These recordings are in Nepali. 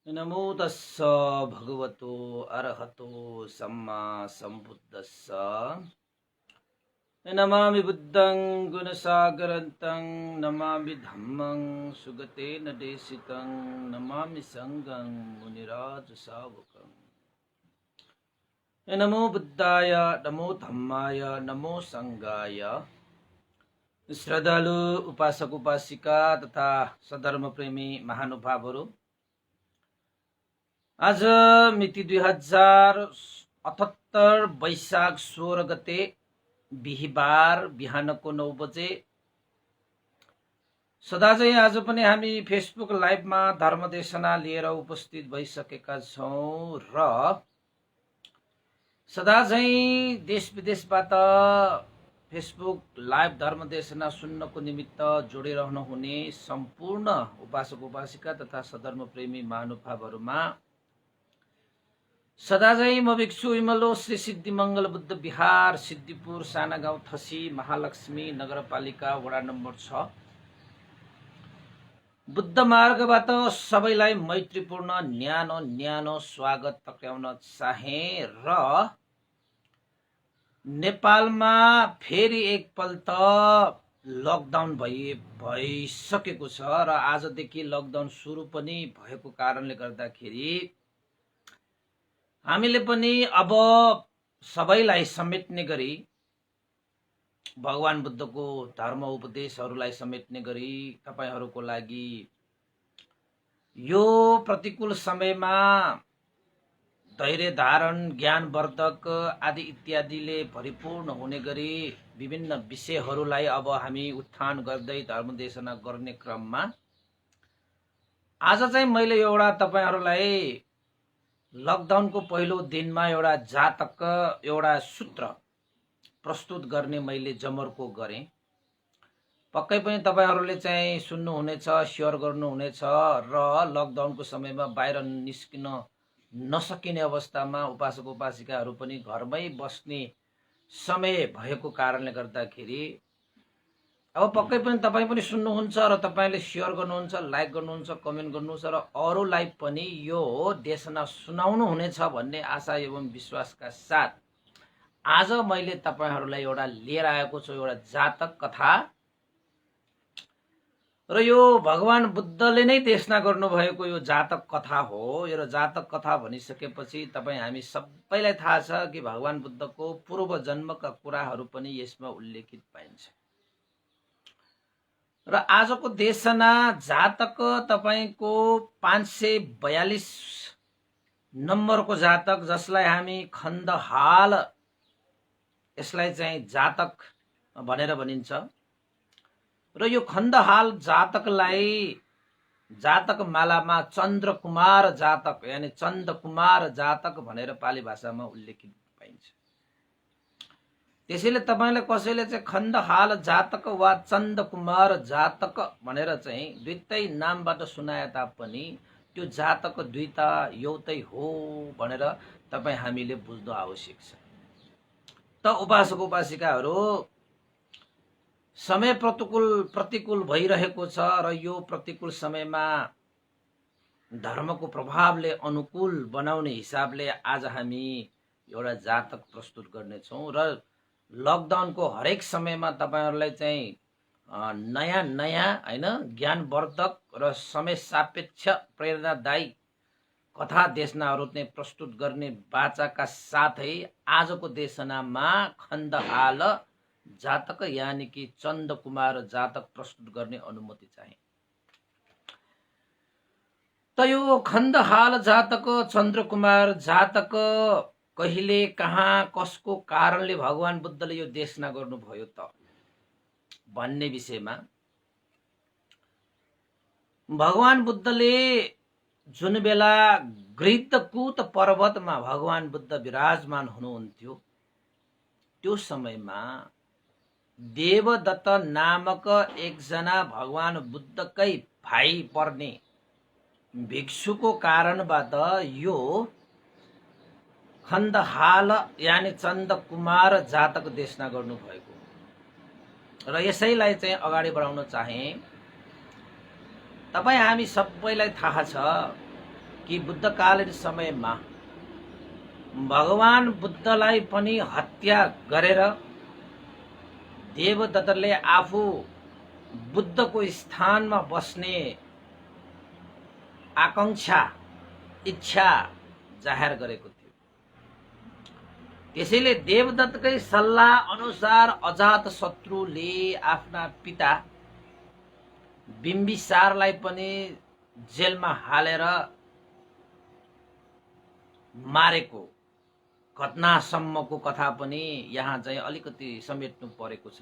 नमो तस्स भगवतो अरहतो सम्मा सम्बुद्धस्स। नमामि बुद्धं गुणसागरन्तं नमामि धम्मं सुगतेन देशितं नमामि संघं मुनिराज सावकं। नमो बुद्धाय नमो धम्माय नमो संघाय। श्रद्धालु उपासक उपासिका तथा सधर्म प्रेमी महानुभावहरू, आज मिति 2078 वैशाख 16 गते बिहिबार बिहानको 9 बजे। सदा चाहिँ आज पनि हामी फेसबुक लाइभमा धर्मदेशना लिएर उपस्थित भइसकेका छौँ र सदा चाहिँ देश विदेशबाट फेसबुक लाइभ धर्मदेशना सुन्नको निमित्त जोडिरहनु हुने सम्पूर्ण उपासक उपासिका तथा सधर्म प्रेमी महानुभावहरूमा सदा चाहिँ म भिक्षु विमलो श्री सिद्धिमङ्गल बुद्ध विहार सिद्धिपुर साना गाउँ थसी महालक्ष्मी नगरपालिका वडा नम्बर 6 बुद्ध मार्गबाट सबैलाई मैत्रीपूर्ण न्यानो न्यानो स्वागत टक्राउन चाहे र नेपालमा फेरि एकपल्ट लकडाउन भइसकेको छ र आजदेखि लकडाउन सुरु पनि भएको कारणले गर्दाखेरि हामीले पनि अब सबैलाई समेट्ने गरी भगवान बुद्धको धर्म उपदेशहरूलाई समेट्ने गरी तपाईहरूको लागि यो प्रतिकूल समयमा धैर्य धारण ज्ञानवर्धक आदि इत्यादिले परिपूर्ण हुने गरी विभिन्न विषयहरूलाई अब हामी उत्थान गर्दै धर्मदेशना गर्ने क्रममा आज चाहिँ मैले एउटा तपाईहरूलाई लकडाउनको पहिलो दिनमा एउटा जातक एउटा सूत्र प्रस्तुत गर्ने मैले जमर्को गरेँ। पक्कै पनि तपाईहरूले चाहिँ सुन्नुहुनेछ, सेयर गर्नुहुनेछ र लकडाउनको समयमा बाहिर निस्किन नसकिने अवस्थामा उपासक उपासिकाहरू पनि घरमै बस्ने समय भएको कारणले गर्दाखेरि अब पक्कै पनि तपाईँ पनि सुन्नुहुन्छ र तपाईँले सेयर गर्नुहुन्छ, लाइक गर्नुहुन्छ, कमेन्ट गर्नुहुन्छ र अरूलाई पनि यो देशना सुनाउनु हुनेछ भन्ने आशा एवं विश्वासका साथ आज मैले तपाईहरूलाई एउटा लिएर आएको छु, एउटा जातक कथा र यो भगवान बुद्धले नै देशना गर्नुभएको यो जातक कथा हो। यो जातक कथा भनिसकेपछि तपाईँ हामी सबैलाई थाहा छ कि भगवान बुद्धको पूर्व जन्मका कुराहरू पनि यसमा उल्लेखित पाइन्छ र आजको देशना जातक तपाईको 542 नम्बरको जातक, जसलाई हामी खण्डहाल यसलाई चाहिँ जातक भनेर भनिन्छ र यो खण्डहाल जातकलाई जातक मालामा चन्द्रकुमार जातक यानी चन्द्रकुमार जातक भनेर पाली भाषामा उल्लेखित पाइन्छ। त्यसैले तपाईलाई कसैले चाहिँ खण्डहाल जातक वा चन्द्रकुमार जातक भनेर चाहिँ दुईटै नामबाट सुनाए तापनि त्यो जातक दुईटा एउटै हो भनेर तपाईँ हामीले बुझ्नु आवश्यक छ। त उपासक उपासिकाहरू, समय प्रतिकूल भइरहेको छ र यो प्रतिकूल समयमा धर्मको प्रभावले अनुकूल बनाउने हिसाबले आज हामी एउटा जातक प्रस्तुत गर्नेछौँ र लकडाउनको हरेक समयमा तपाईहरूलाई चाहिँ नयाँ नयाँ हैन ज्ञानवर्धक र समय सापेक्ष प्रेरणादायी कथा देशनाहरू चाहिँ प्रस्तुत गर्ने बाचाका साथै आजको देशनामा खण्डहाल जातक यानी कि चन्द्रकुमार जातक प्रस्तुत गर्ने अनुमति चाहे। त यो खण्डहाल जातक चन्द्रकुमार जातक कहिले कहाँ कसको कारणले भगवान बुद्धले यो देशना गर्नुभयो त भन्ने विषयमा भगवान बुद्धले जुन बेला गृद्धकूट पर्वतमा भगवान बुद्ध विराजमान हुनुहुन्थ्यो त्यो समयमा देवदत्त नामक एकजना भगवान बुद्धकै भाइ पर्ने भिक्षुको कारणबाट यो खण्डहाल यानी चन्द्रकुमार जातक देशना गर्नुभएको र यसैलाई चाहिँ अगाडि बढाउन चाहे। तपाईँ हामी सबैलाई थाहा छ कि बुद्धकालीन समयमा भगवान बुद्धलाई पनि हत्या गरेर देवदत्तले आफू बुद्धको स्थानमा बस्ने आकांक्षा इच्छा जाहेर गरेको थियो। त्यसैले देवदत्तकै सल्लाह अनुसार अजातशत्रुले आफ्ना पिता बिम्बिसारलाई पनि जेलमा हालेर मारेको घटनासम्मको कथा पनि यहाँ चाहिँ अलिकति समेट्नु परेको छ।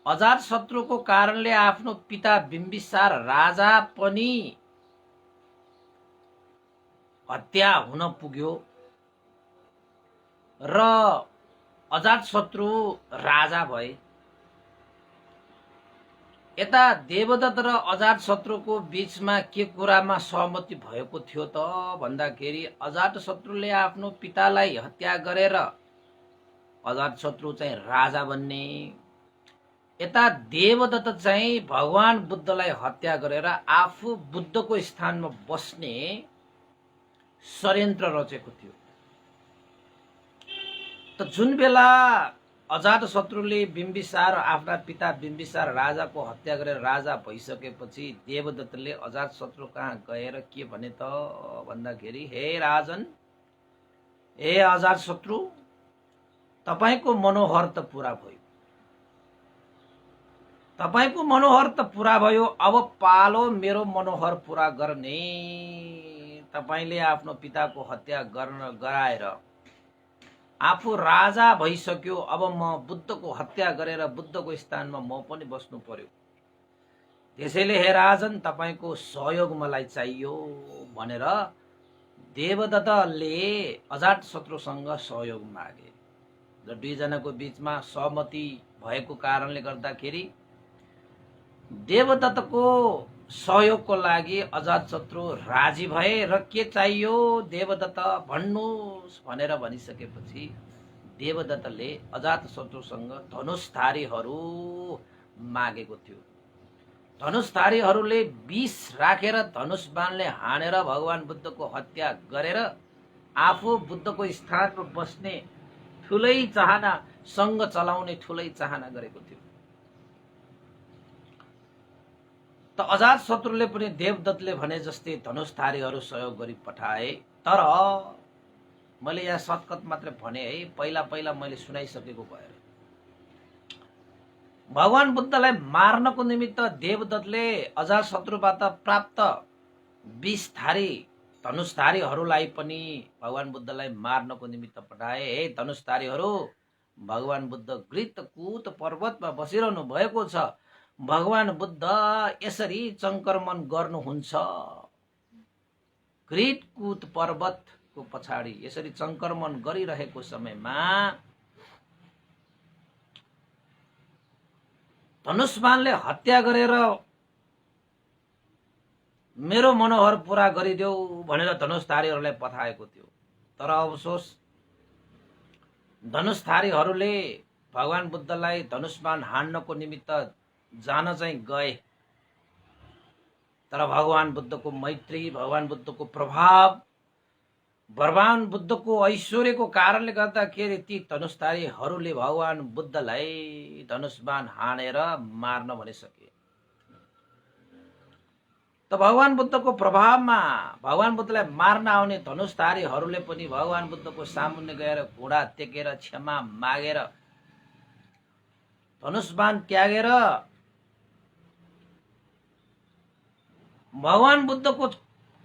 अजातशत्रुको कारणले आफ्नो पिता बिम्बिसार राजा पनि हत्या हुन पुग्यो र अजातशत्रु राजा भए। यता देवदत्त र अजातशत्रुको बीचमा के कुरामा सहमति भएको थियो त भन्दाखेरि अजातशत्रुले आफ्नो पितालाई हत्या गरेर अजातशत्रु चाहिँ राजा बन्ने, यता देवदत्त चाहिँ भगवान बुद्धलाई हत्या गरेर आफू बुद्धको स्थानमा बस्ने षड्यन्त्र रचेको थियो। त जुन बेला अजातशत्रुले बिम्बिसार आफ्ना पिता बिम्बिसार राजाको हत्या गरेर राजा भइसकेपछि देवदत्तले अजातशत्रु कहाँ गएर के भने त भन्दाखेरि, हे राजन, हे अजातशत्रु, तपाईको मनोहर त पूरा भयो, तपाईको मनोहर त पूरा भयो, अब पालो मेरो मनोहर पूरा गर्ने। तपाईले आफ्नो पिताको हत्या गराएर आफू राजा भइसक्यो, अब म बुद्धको हत्या गरेर बुद्धको स्थानमा म पनि बस्नु पर्यो। त्यसैले हे राजन, तपाईको सहयोग मलाई चाहियो भनेर देवदत्तले अजातशत्रुसँग सहयोग मागे र दुईजनाको बीचमा सहमति भएको कारणले गर्दाखेरि देवदत्तको सहयोगको लागि अजातशत्रु राजी भए र के चाहियो देवदत्त भन्नुहोस् भनेर भनिसकेपछि देवदत्तले अजातशत्रुसँग धनुषधारीहरू मागेको थियो। धनुषधारीहरूले विष राखेर धनुष बाणले हानेर भगवान बुद्धको हत्या गरेर आफू बुद्धको स्थानमा बस्ने ठुलै चाहना, सङ्घ चलाउने ठुलै चाहना गरेको थियो। त अजातशत्रुले पनि देवदत्तले भने जस्तै धनुषधारीहरू सहयोग गरी पठाए। तर मैले यहाँ शर्टकट मात्रै भने है, पहिला पहिला मैले सुनाइसकेको भएर भगवान बुद्धलाई मार्नको निमित्त देवदत्तले अजातशत्रुबाट प्राप्त 20धारी धनुषधारीहरूलाई पनि भगवान बुद्धलाई मार्नको निमित्त पठाए। हे धनुषधारीहरू, भगवान बुद्ध गृतकूट पर्वतमा बसिरहनु भएको छ, भगवान बुद्ध यसरी संक्रमण गर्नुहुन्छ। गृतकूट पर्वतको पछाडि यसरी संक्रमण गरिरहेको समयमा धनुषबाणले हत्या गरेर मेरो मनोहर पूरा गरिदेऊ भनेर धनुषधारीहरूलाई पठाएको थियो। तर अफसोस धनुषधारीहरूले भगवान बुद्धलाई धनुषबाण हान्नको निमित्त जान चाहिँ गए। तर भगवान बुद्धको मैत्री, भगवान बुद्धको प्रभाव, भगवान बुद्धको ऐश्वर्यको कारणले गर्दाखेरि ती धनुषधारीहरूले भगवान बुद्धलाई धनुषबाण हानेर मार्न भनिसके। त भगवान बुद्धको प्रभावमा भगवान बुद्धलाई मार्न आउने धनुषधारीहरूले पनि भगवान बुद्धको सामुन्ने गएर घोडा टेकेर क्षमा मागेर धनुषबाण त्यागेर भगवान बुद्धको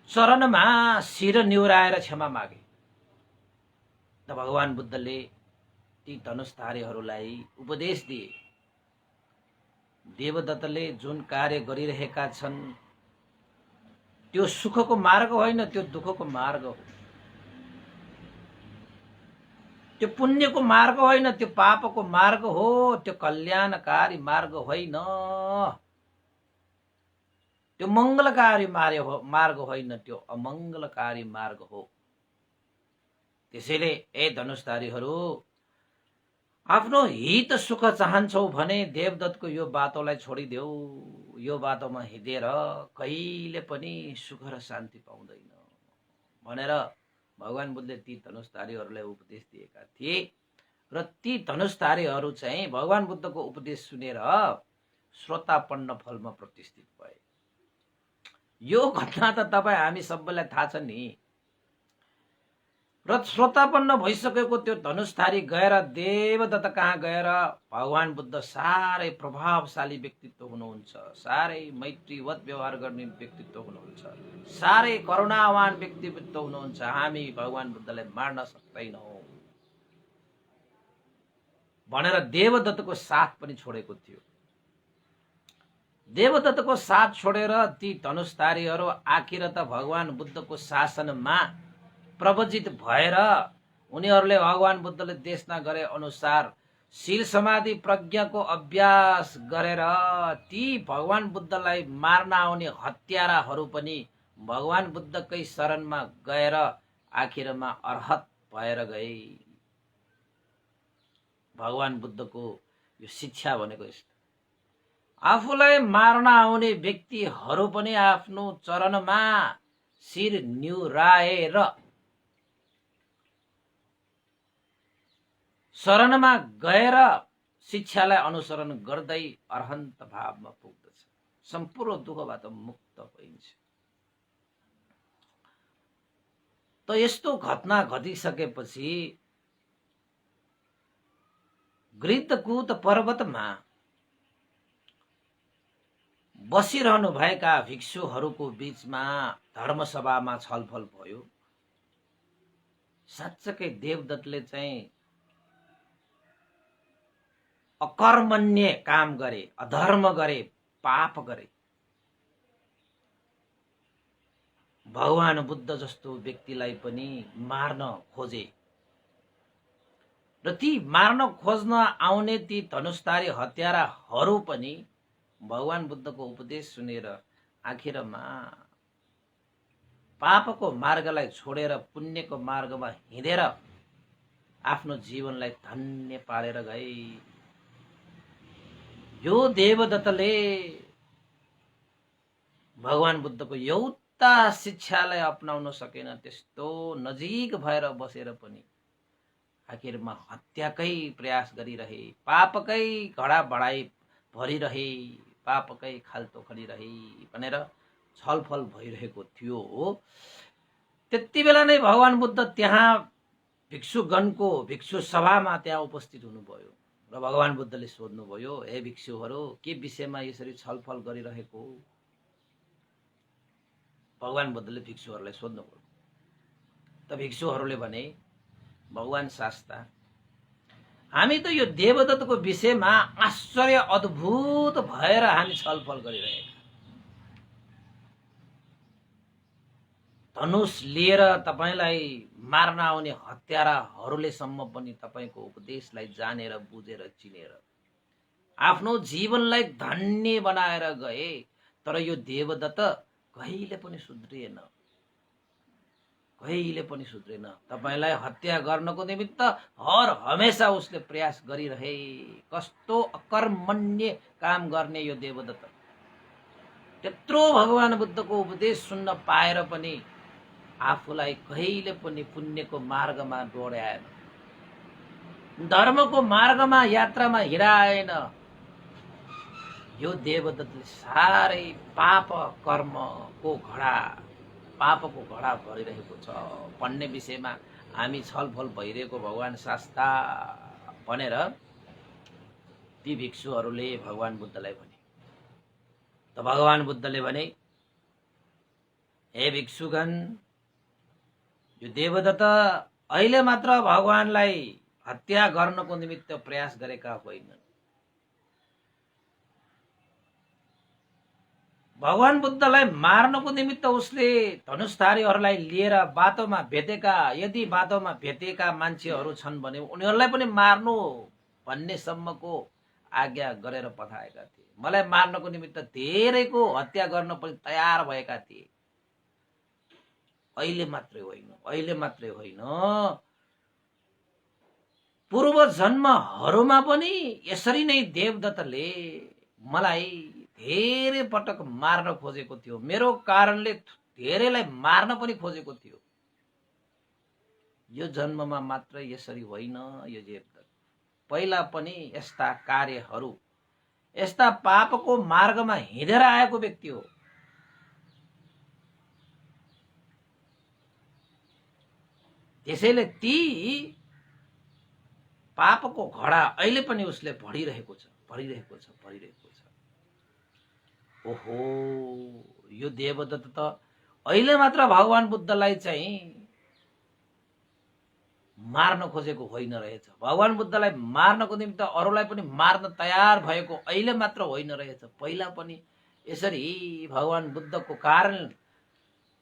चरणमा शिर निहुराएर क्षमा मागे। त भगवान बुद्धले ती धनुषधारीहरूलाई उपदेश दिए, देवदत्तले जुन कार्य गरिरहेका छन् त्यो सुखको मार्ग होइन, त्यो दुःखको मार्ग हो। त्यो पुण्यको मार्ग होइन, त्यो पापको मार्ग हो। त्यो कल्याणकारी मार्ग होइन, त्यो मङ्गलकारी मार्ग होइन, त्यो अमङ्गलकारी मार्ग हो। त्यसैले ए धनुषधारीहरू, आफ्नो हित सुख चाहन्छौ भने देवदत्तको यो बाटोलाई छोडिदेऊ, यो बाटोमा हिँडेर कहिले पनि सुख र शान्ति पाउँदैन भनेर भगवान बुद्धले ती धनुषधारीहरूलाई उपदेश दिएका थिए। र ती धनुषधारीहरू चाहिँ भगवान बुद्धको उपदेश सुनेर श्रोतापन्न फलमा प्रतिष्ठित भए। यो घटना त तपाईँ हामी सबैलाई थाहा छ नि। र श्रोतापन्न भइसकेको त्यो धनुषधारी गएर देवदत्त कहाँ गएर भगवान बुद्ध साह्रै प्रभावशाली व्यक्तित्व हुनुहुन्छ, साह्रै मैत्रीवत व्यवहार गर्ने व्यक्तित्व हुनुहुन्छ, साह्रै करुणावान व्यक्तित्व हुनुहुन्छ, हामी भगवान बुद्धलाई मार्न सक्दैनौँ भनेर देवदत्तको साथ पनि छोडेको थियो। देवदत्तको साथ छोडेर ती धनुषधारीहरू आखिर त भगवान बुद्धको शासनमा प्रवजित भएर उनीहरूले भगवान बुद्धले देशना गरे अनुसार शील समाधि प्रज्ञाको अभ्यास गरेर ती भगवान बुद्धलाई मार्न आउने हत्याराहरू पनि भगवान बुद्धकै शरणमा गएर आखिरमा अर्हत भएर गए। भगवान बुद्धको यो शिक्षा भनेको यस्तो, आफूलाई मार्न आउने व्यक्तिहरू पनि आफ्नो चरणमा शिर निहुराएर शरणमा गएर शिक्षालाई अनुसरण गर्दै अरहन्त भावमा पुग्दछ, सम्पूर्ण दुःखबाट मुक्त भइन्छ। त यस्तो घटना घटिसकेपछि गृद्धकूट पर्वतमा बसिरहनु भएका भिक्षुहरूको बीचमा धर्मसभामा छलफल भयो। साँच्चकै देवदत्तले चाहिँ अकर्मण्य काम गरे, अधर्म गरे, पाप गरे। भगवान बुद्ध जस्तो व्यक्तिलाई पनि मार्न खोजे र ती मार्न खोज्न आउने ती धनुषधारी हत्याराहरू पनि भगवान बुद्धको उपदेश सुनेर आखिरमा पापको मार्गलाई छोडेर पुण्यको मार्गमा हिँडेर आफ्नो जीवनलाई धन्य पारेर गए। यो देवदत्तले भगवान बुद्धको एउटा शिक्षालाई अपनाउन सकेन, त्यस्तो नजिक भएर बसेर पनि आखिरमा हत्याकै प्रयास गरिरहे, पापकै घडा बढाई भरिरहे, पापकै खाल्टो खनिरहे भनेर छलफल भइरहेको थियो। त्यति बेला नै भगवान बुद्ध त्यहाँ भिक्षुगणको भिक्षु सभामा त्यहाँ उपस्थित हुनुभयो र भगवान बुद्धले सोध्नुभयो, हे भिक्षुहरू, के विषयमा यसरी छलफल गरिरहेको? भगवान बुद्धले भिक्षुहरूलाई सोध्नुभयो। त भिक्षुहरूले भने, भगवान शास्ता, हामी त यो देवदत्तको विषयमा आश्चर्य अद्भुत भएर हामी छलफल गरिरहेका। धनुष लिएर तपाईलाई मार्न आउने हत्याराहरूले सम्म पनि तपाईको उपदेशलाई जानेर बुझेर चिनेर आफ्नो जीवनलाई धन्य बनाएर गए, तर यो देवदत्त कहिले पनि सुध्रिएन, कहिले पनि सुध्रेन। तपाईलाई हत्या गर्नको निमित्त हर हमेशा उसले प्रयास गरिरहे। कस्तो अकर्मण्य काम गर्ने यो देवदत्त। त्यत्रो भगवान बुद्धको उपदेश सुन्न पाएर पनि आफूलाई कहिले पनि पुण्यको मार्गमा डोर्याएन, धर्मको मार्गमा यात्रामा हिँडाएन। यो देवदत्तले साह्रै पाप कर्मको घडा, पापको घडा भरिरहेको छ भन्ने विषयमा हामी छलफल भइरहेको भगवान शास्ता भनेर ती भिक्षुहरूले भगवान बुद्धलाई भने। त भगवान बुद्धले भने, हे भिक्षुगण, यो देवदत्त अहिले मात्र भगवानलाई हत्या गर्नको निमित्त प्रयास गरेका होइनन्। भगवान बुद्धलाई मार्नको निमित्त उसले धनुषधारीहरूलाई लिएर बाटोमा भेटेका, यदि बाटोमा भेटेका मान्छेहरू छन् भने उनीहरूलाई पनि मार्नु भन्ने सम्मको आज्ञा गरेर पठाएका थिए। मलाई मार्नको निमित्त धेरैको हत्या गर्न पनि तयार भएका थिए। अहिले मात्रै होइन, पूर्व जन्महरूमा पनि यसरी नै देवदत्तले मलाई धेरै पटक मार्न खोजेको थियो, मेरो कारणले धेरैलाई मार्न पनि खोजेको थियो। यो जन्ममा मात्र यसरी होइन, यो देवदत्त पहिला पनि यस्ता कार्यहरू, यस्ता पापको मार्गमा हिँडेर आएको व्यक्ति हो। त्यसैले ती पापको घडा अहिले पनि उसले भरिरहेको छ। ओहो, यो देवदत्त त अहिले मात्र भगवान बुद्धलाई चाहिँ मार्न खोजेको होइन रहेछ। भगवान बुद्धलाई मार्नको निमित्त अरूलाई पनि मार्न तयार भएको अहिले मात्र होइन रहेछ, पहिला पनि यसरी भगवान बुद्धको कारण,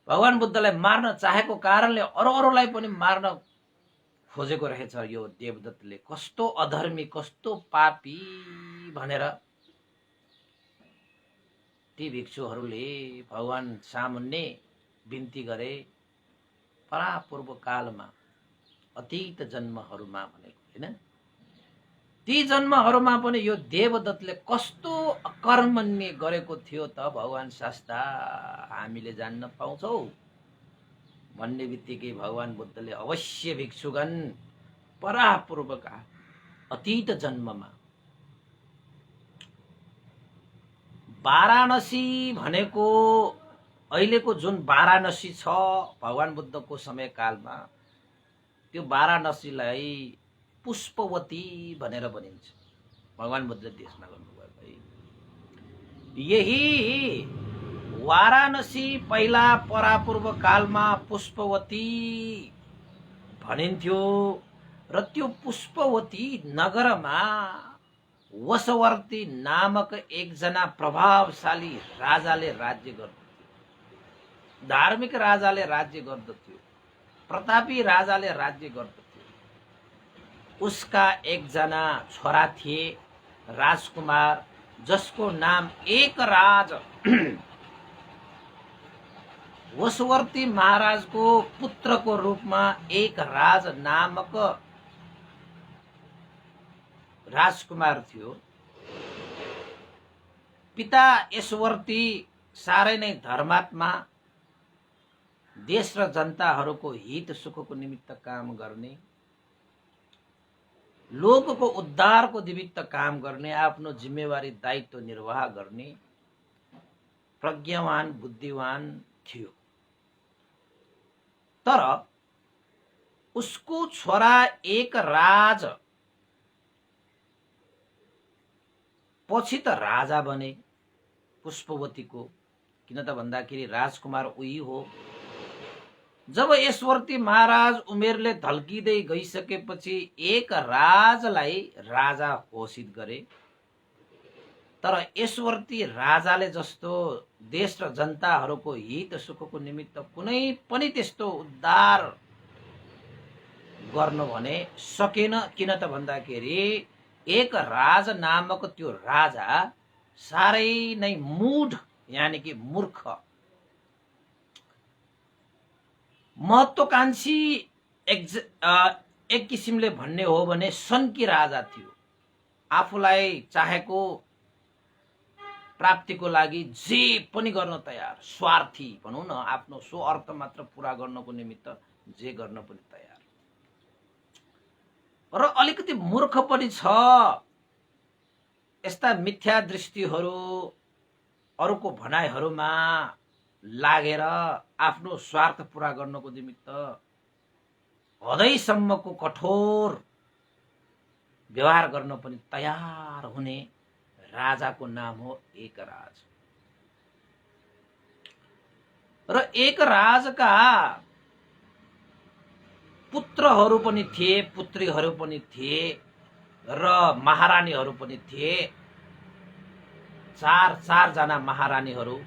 भगवान बुद्धलाई मार्न चाहेको कारणले अरूलाई पनि मार्न खोजेको रहेछ यो देवदत्तले। कस्तो अधर्मी, कस्तो पापी भनेर ती भिक्षुहरूले भगवान सामुन्ने बिन्ती गरे। परापूर्व कालमा, अतीत जन्महरूमा भनेको हैन, ती जन्महरूमा पनि यो देवदत्तले कस्तो अकर्मण्य गरेको थियो त भगवान शास्ता हामीले जान्न पाउँछौ भन्ने बित्तिकै भगवान बुद्धले अवश्य भिक्षुगण परापूर्वका अतीत जन्ममा वाराणसी भनेको अहिलेको जुन वाराणसी छ भगवान बुद्धको समयकालमा, त्यो वाराणसीलाई पुष्पवती भनेर भनिन्छ। भगवान बुद्धले देशमा गर्नुभएको है। यही वाराणसी पहिला परापूर्व कालमा पुष्पवती भनिन्थ्यो र त्यो पुष्पवती नगरमा वशवर्ती नामक एकजना प्रभावशाली राजाले राज्य गर्दथ्यो। धार्मिक राजाले राज्य गर्दथ्यो, प्रतापी राजाले राज्य गर्दथ्यो। उसका एकजना छोरा थिए राजकुमार, जसको नाम एकराज। वशवर्ती महाराजको पुत्रको रूपमा एकराज नामक राजकुमार थियो। पिता यशवर्ती साह्रै नै धर्मात्मा, देश र जनताहरूको हित सुखको निमित्त काम गर्ने, लोकको उद्धारको निमित्त काम गर्ने, आफ्नो जिम्मेवारी दायित्व निर्वाह गर्ने प्रज्ञावान बुद्धिवान थियो। तर उसको छोरा एकराज पछि त राजा बने पुष्पवतीको, किन त भन्दाखेरि राजकुमार उही हो। जब यशवर्ती महाराज उमेरले ढल्किँदै गइसकेपछि एक राजलाई राजा घोषित गरे। तर यशवर्ती राजाले जस्तो देश र जनताहरूको हित सुखको निमित्त कुनै पनि त्यस्तो उद्धार गर्नु भने सकेन। किन त भन्दाखेरि एक राज नामक त्यो राजा साह्रै नै मूढ, यानी कि मूर्ख, महत्वाकांक्षी, एक किसिमले भन्ने हो भने सन्की राजा थियो। आफूलाई चाहेको प्राप्तिको लागि जे पनि गर्न तयार, स्वार्थी भनौँ न, आफ्नो स्वार्थ मात्र पूरा गर्नको निमित्त जे गर्न पनि तयार, र अलिकति मूर्ख पनि छ। यस्ता मिथ्या दृष्टिहरू, अरूको भनाइहरूमा लागेर आफ्नो स्वार्थ पूरा गर्नको निमित्त हदैसम्मको कठोर व्यवहार गर्न पनि तयार हुने राजाको नाम हो एकराज। र एकराजका पुत्रहरू पनि थिए, पुत्रीहरू पनि थिए र महारानीहरू पनि थिए। चार जना महारानीहरू,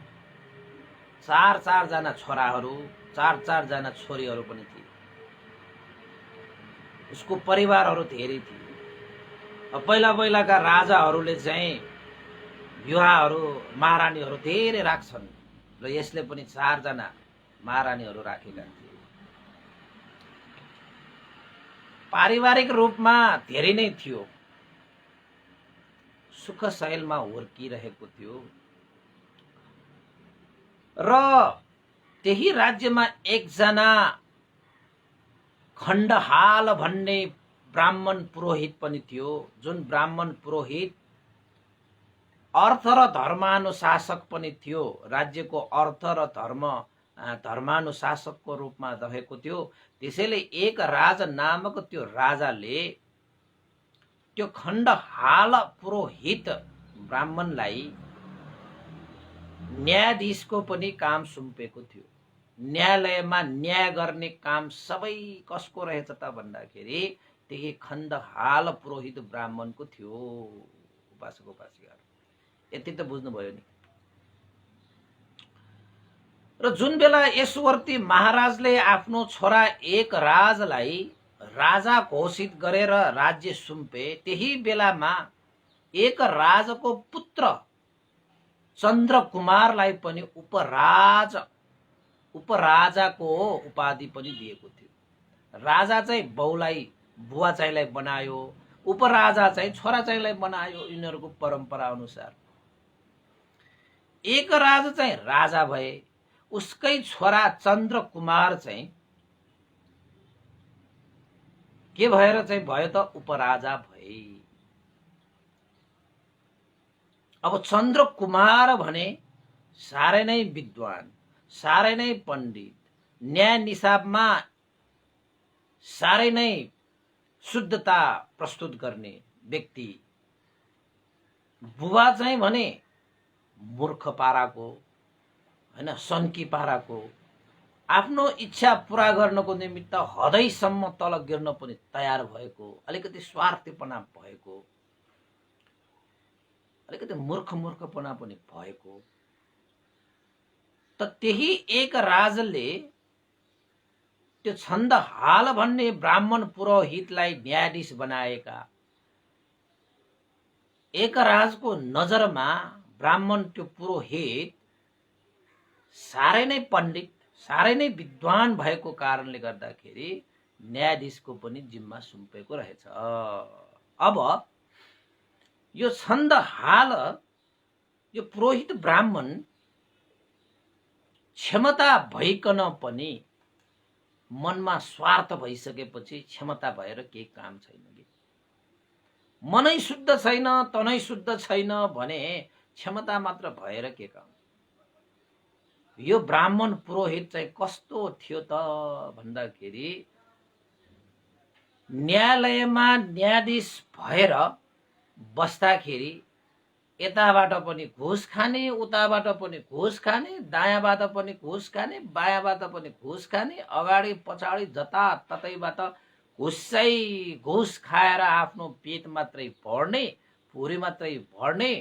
चार जना छोराहरू, चार जना छोरीहरू पनि थिए। उसको परिवारहरू धेरै थिए। पहिलाका राजाहरूले चाहिँ विवाहहरू महारानीहरू धेरै राख्छन् र यसले पनि 4 जना महारानीहरू राखेका थिए। पारिवारिक रूपमा धेरै नै थियो, सुख शैलमा हुर्किरहेको थियो। र त्यही राज्यमा एकजना खण्डहाल भन्ने ब्राह्मण पुरोहित पनि थियो, जुन ब्राह्मण पुरोहित अर्थ र धर्मानुशासक पनि थियो, राज्यको अर्थ र धर्मानुशासकको रूपमा रहेको थियो। त्यसैले एक राज नामक त्यो राजाले त्यो खण्डहाल पुरोहित ब्राह्मणलाई न्यायाधीशको पनि काम सुम्पेको थियो। न्यायालयमा न्याय गर्ने काम सबै कसको रहेछ त भन्दाखेरि त्यही खण्डहाल पुरोहित ब्राह्मणको थियो। उपासक उपासिकाहरू यति त बुझ्नुभयो नि। र जुन बेला यशवर्ती महाराजले आफ्नो छोरा एक राजलाई राजा घोषित गरेर राज्य सुम्पे, त्यही बेलामा एक राजको पुत्र चन्द्रकुमारलाई पनि उपराजाको उपाधि पनि दिएको थियो। राजा चाहिँ बाउलाई बुवा चाहिँलाई बनायो, उपराजा चाहिँ छोरा चाहिँलाई बनायो, यिनीहरूको परम्परा अनुसार। एक राजा चाहिँ राजा भए, उसकै छोरा चन्द्रकुमार चाहिँ के भएर चाहिँ भयो त उपराजा भए। अब चन्द्रकुमार भने साह्रै नै विद्वान, साह्रै नै पण्डित, न्याय निसाबमा साह्रै नै शुद्धता प्रस्तुत गर्ने व्यक्ति। बुबा चाहिँ भने मूर्ख पाराको, हैन, सन्की पाराको, आफ्नो इच्छा पूरा गर्नको निमित्त हदैसम्म तल गिर्न पनि तयार भएको, अलिकति स्वार्थीपना भएको, अलिकति मूर्खपना पनि भएको। त त्यही एक राजले त्यो छन्दहाल भन्ने ब्राह्मण पुरोहितलाई न्यायाधीश बनाएका। एक राजको नजरमा ब्राह्मण त्यो पुरोहित साह्रै नै पण्डित, साह्रै नै विद्वान भएको कारणले गर्दाखेरि न्यायाधीशको पनि जिम्मा सुम्पेको रहेछ। अब यो छन्दहाल, यो पुरोहित ब्राह्मण क्षमता भइकन पनि मनमा स्वार्थ भइसकेपछि क्षमता भएर केही काम छैन। मनै शुद्ध छैन, तनै शुद्ध छैन भने क्षमता मात्र भएर के काम। यो ब्राह्मण पुरोहित चाहिँ कस्तो थियो त भन्दाखेरि न्यायालयमा न्यायाधीश भएर बस्दाखेरि यताबाट पनि घुस खाने, उताबाट पनि घुस खाने, दायाँबाट पनि घुस खाने, बायाँबाट पनि घुस खाने, अगाडि पछाडि जताततैबाट घुस खाएर आफ्नो पेट मात्रै भर्ने, पुरी मात्रै भर्ने,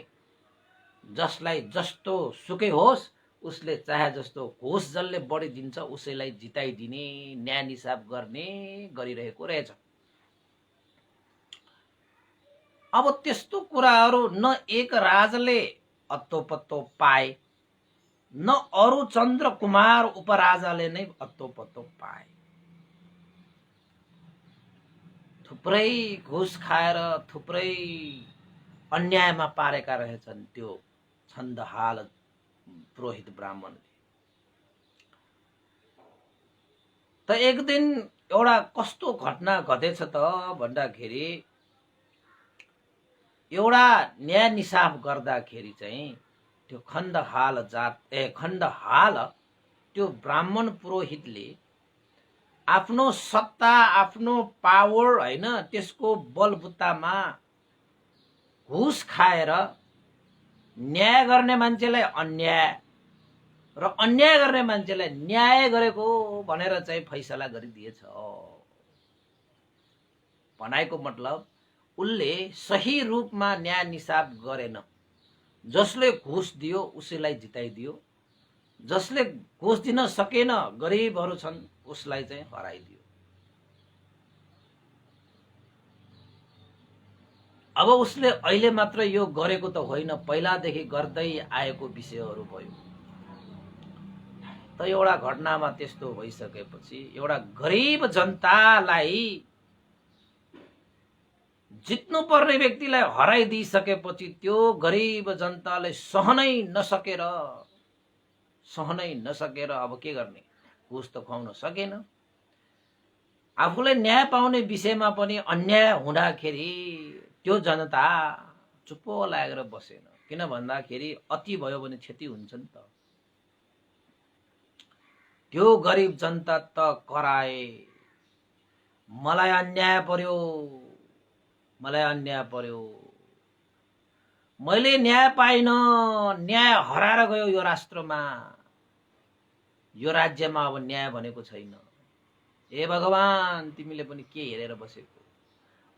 जसलाई जस्तो सुकै होस् उसले चाहे जस्तो घुस जसले बढी दिन्छ उसैलाई जिताइदिने, न्याय निसाब गर्ने गरिरहेको रहेछ। अब त्यस्तो कुराहरू न एक राजले अत्तो पत्तो पाए, न अरू चन्द्रकुमार उपराजाले नै अत्तो पत्तो पाए। थुप्रै घुस खाएर थुप्रै अन्यायमा पारेका रहेछन् त्यो छन्दहाल पुरोहित ब्राह्मणले। त एक दिन एउटा कस्तो घटना घटेछ त भन्दाखेरि एउटा न्याय निसाब गर्दाखेरि चाहिँ त्यो खण्डहाल त्यो ब्राह्मण पुरोहितले आफ्नो सत्ता, आफ्नो पावर, हैन, त्यसको बलबुत्तामा घुस खाएर न्याय गर्ने मान्छेलाई अन्याय र अन्याय गर्ने मान्छेलाई न्याय गरेको भनेर चाहिँ फैसला गरिदिएछ। भनाइको मतलब उसले सही रूपमा न्याय निसाब गरेन। जसले घुस दियो उसैलाई जिताइदियो, जसले घुस दिन सकेन, गरिबहरू छन्, उसलाई चाहिँ हराइदियो। अब उसले अहिले मात्र यो गरेको त होइन, पहिलादेखि गर्दै आएको विषयहरू भयो। त एउटा घटनामा त्यस्तो भइसकेपछि एउटा गरिब जनतालाई, जित्नु पर्ने व्यक्तिलाई हराइदिइसकेपछि त्यो गरिब जनताले सहनै नसकेर सहनै नसकेर अब के गर्ने, घुस त खुवाउन सकेन। आफूलाई न्याय पाउने विषयमा पनि अन्याय हुँदाखेरि त्यो जनता चुप्प लागेर बसेन। किन भन्दाखेरि अति भयो भने क्षति हुन्छ नि त। त्यो गरिब जनता त कराए, मलाई अन्याय पर्यो, मलाई अन्याय पर्यो, मैले न्याय पाइन, न्याय हराएर गयो यो राष्ट्रमा, यो राज्यमा अब न्याय भनेको छैन। ए भगवान, तिमीले पनि के हेरेर बसेको?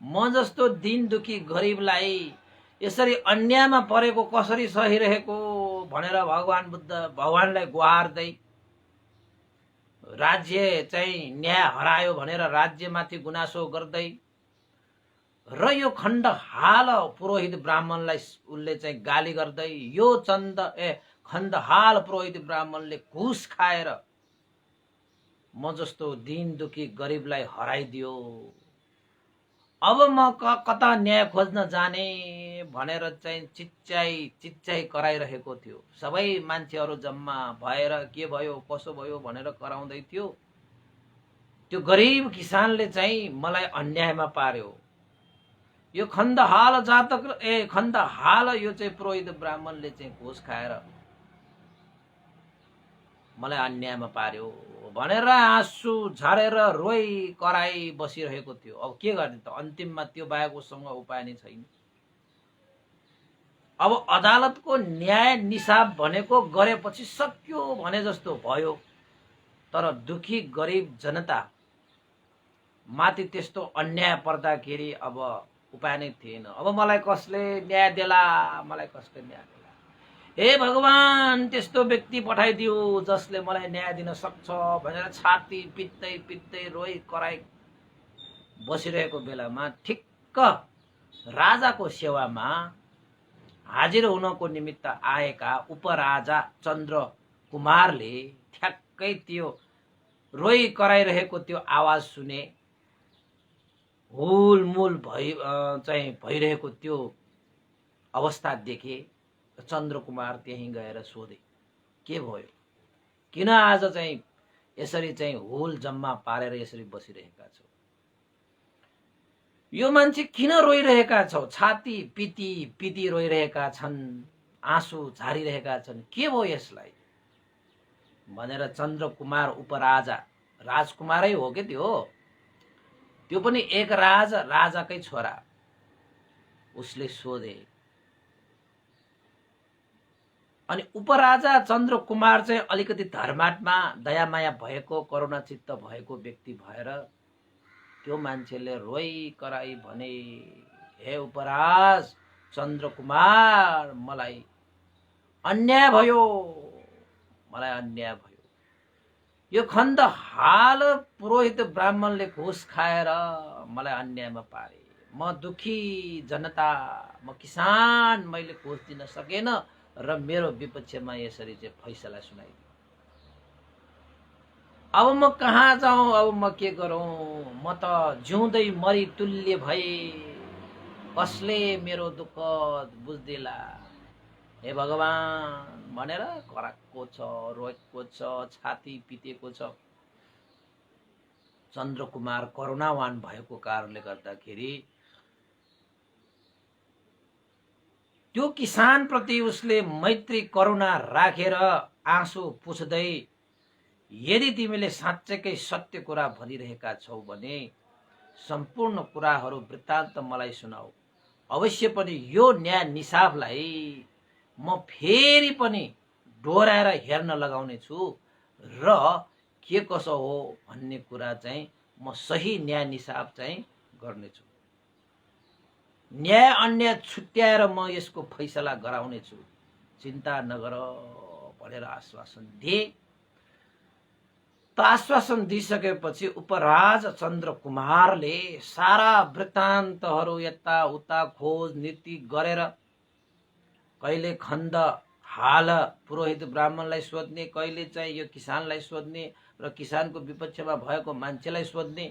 म जस्तो दिन दुखी गरिबलाई यसरी अन्यायमा परेको कसरी सहिरहेको भनेर भगवानलाई गुहार्दै, राज्य चाहिँ न्याय हरायो भनेर राज्यमाथि गुनासो गर्दै र यो खण्डहाल पुरोहित ब्राह्मणलाई उसले चाहिँ गाली गर्दै, यो खण्डहाल पुरोहित ब्राह्मणले घुस खाएर म जस्तो दिन दुखी गरिबलाई हराइदियो, अब म कता न्याय खोज्न जाने भनेर चाहिँ चिच्चाइ कराइरहेको थियो। सबै मान्छेहरू जम्मा भएर के भयो कसो भयो भनेर कराउँदै थियो। त्यो गरिब किसानले चाहिँ मलाई अन्यायमा पार्यो, यो खण्डहाल जातक खण्डहाल यो चाहिँ पुरोहित ब्राह्मणले चाहिँ घुस खाएर मलाई अन्यायमा पार्यो भनेर आँसु झारेर रोइ कराई बसिरहेको थियो। अब के गर्ने त? अन्तिममा त्यो बाहेक उसँग उपाय नै छैन। अब अदालतको न्याय निसाब भनेको गरेपछि सक्यो भने जस्तो भयो, तर दुखी गरिब जनता माथि त्यस्तो अन्याय पर्दाखेरि अब उपाय नै थिएन। अब मलाई कसले न्याय देला, मलाई कसले न्याय देला? हे भगवान, त्यस्तो व्यक्ति पठाइदियो जसले मलाई न्याय दिन सक्छ भनेर छाती पित्दै पित्दै रोइ कराई बसिरहेको बेलामा ठिक्क राजाको सेवामा हाजिर हुनको निमित्त आएका उपराजा चन्द्र कुमारले ठ्याक्कै त्यो रोइ कराइरहेको त्यो आवाज सुने, हुलमुल भइरहेको त्यो अवस्था देखे। चन्द्र कुमार त्यहीँ गएर सोधे, के भयो? किन आज चाहिँ यसरी चाहिँ हुल जम्मा पारेर यसरी बसिरहेका छौ? यो मान्छे किन रोइरहेका छौ? छाती पिटी पिटी रोइरहेका छन्, आँसु झारिरहेका छन्, के भयो यसलाई भनेर चन्द्र कुमार उपराजा, राजकुमारै हो के त्यो पनि एक राजाकै छोरा, उसले सोधे। अनि उपराजा चन्द्र कुमार चाहिँ अलिकति धर्मात्मा दयामाया भएको करुणाचित्त भएको व्यक्ति भएर त्यो मान्छेले रोइ कराई भने, हे उपराज चन्द्र कुमार, मलाई अन्याय भयो, मलाई अन्याय भयो। यो खण्डहाल पुरोहित ब्राह्मणले घुस खाएर मलाई अन्यायमा पारे। म दुखी जनता, म किसान, मैले घुस दिन सकेन र मेरो विपक्षमा यसरी चाहिँ फैसला सुनाइदियो। अब म कहाँ जाउँ? अब म के गरौँ? म त जिउँदै मरी तुल्य भए, कसले मेरो दुःख बुझ्दिला? हे भगवान भनेर कराएको छ, रोएको छ, छाती पिटेको छ। चन्द्र कुमार करुणावान भएको कारणले गर्दाखेरि त्यो किसान प्रति उसले मैत्री करुणा राखेर आँसु पुछ्दै, यदि तिमीले साँच्चैकै सत्य कुरा भनिरहेका छौ भने सम्पूर्ण कुराहरू वृत्तान्त मलाई सुनाऊ। अवश्य पनि यो न्याय निसाबलाई म फेरि पनि डोराएर हेर्न लगाउने छु र के कसो हो भन्ने कुरा चाहिँ म सही न्याय निसाब चाहिँ गर्नेछु। न्याय अन्याय छुट्याएर म यसको फैसला गराउने छु, चिन्ता नगर भनेर आश्वासन दिए। त आश्वासन दिइसकेपछि उपराज चन्द्र कुमारले सारा वृत्तान्तहरू यता उता खोज नीति गरेर कहिले खण्ड हाल पुरोहित ब्राह्मणलाई सोध्ने, कहिले चाहिँ यो किसानलाई सोध्ने र किसानको विपक्षमा भएको मान्छेलाई सोध्ने,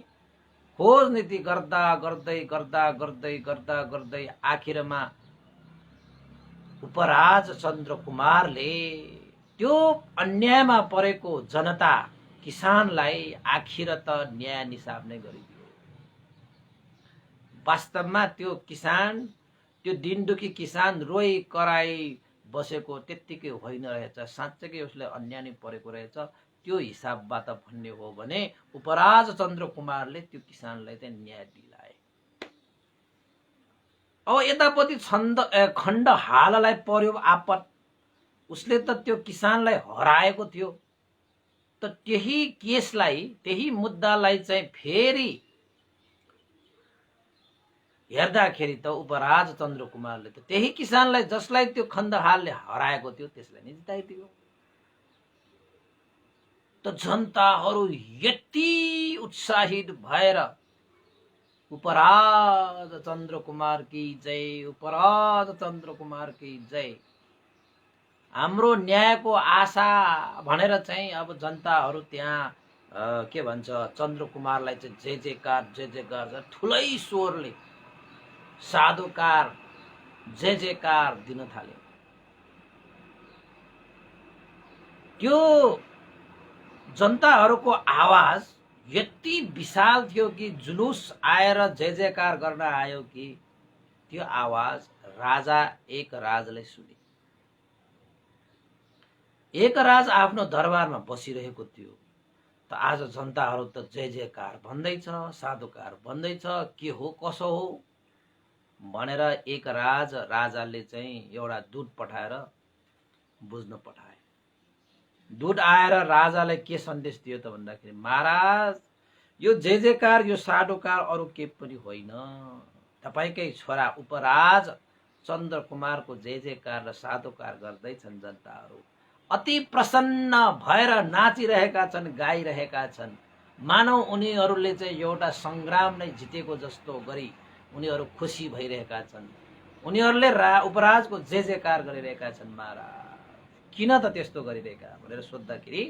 खोज नीति गर्दा गर्दै गर्दा गर्दै गर्दा गर्दै आखिरमा उपराज चन्द्र कुमारले त्यो अन्यायमा परेको जनता किसानलाई आखिर त न्याय निसाब नै गरिदियो। वास्तवमा त्यो किसान, त्यो दिनदुखी किसान रोइ कराई बसेको त्यत्तिकै होइन रहेछ, साँच्चैकै उसले अन्याय नै परेको रहेछ। त्यो हिसाबबाट भन्ने हो भने उपराज चन्द्र कुमारले त्यो किसानलाई चाहिँ न्याय दिलाए। अब यतापट्टि खण्ड हाललाई पर्यो आपत, उसले त त्यो किसानलाई हराएको थियो। त त्यही केसलाई, त्यही मुद्दालाई चाहिँ फेरि हेर्दाखेरि त उपराज चन्द्र कुमारले त त्यही किसानलाई, जसलाई त्यो खण्डहालले हराएको थियो, त्यसलाई नै जिताइदियो। त जनताहरू यति उत्साहित भएर उपराज चन्द्र कुमार की जय, उपराज चन्द्र कुमार की जय, हाम्रो न्यायको आशा भनेर चाहिँ अब जनताहरू त्यहाँ के भन्छ, चन्द्र कुमारलाई चाहिँ जय जयकार जय जयकार ठुलै स्वरले साधुकार जय जयकार दिन थाल्यो। त्यो जनताहरूको आवाज यति विशाल थियो कि जुलुस आएर जय जयकार गर्न आयो कि त्यो आवाज राजा एक राजले सुने। एक राज आफ्नो दरबारमा बसिरहेको थियो। त आज जनताहरू त जय जयकार भन्दैछ, साधुकार भन्दैछ, के हो कसो हो भनेर एक राजाले चाहिँ एउटा दूत पठाएर बुझ्न पठाए। दूत आएर राजालाई के सन्देश दियो त भन्दाखेरि, महाराज यो जय जयकार, यो साधुकार अरू के पनि होइन, तपाईकै छोरा उपराज चन्द्र कुमारको जय जयकार र साधुकार गर्दैछन्। जनताहरू अति प्रसन्न भएर नाचिरहेका छन्, गाइरहेका छन्, मानौ उनीहरूले चाहिँ एउटा सङ्ग्राम नै जितेको जस्तो गरी उनीहरू खुसी भइरहेका छन्। उनीहरूले उपराजको जय जयकार गरिरहेका छन्। महाराज किन त त्यस्तो गरिरहेका भनेर सोद्धाखेरि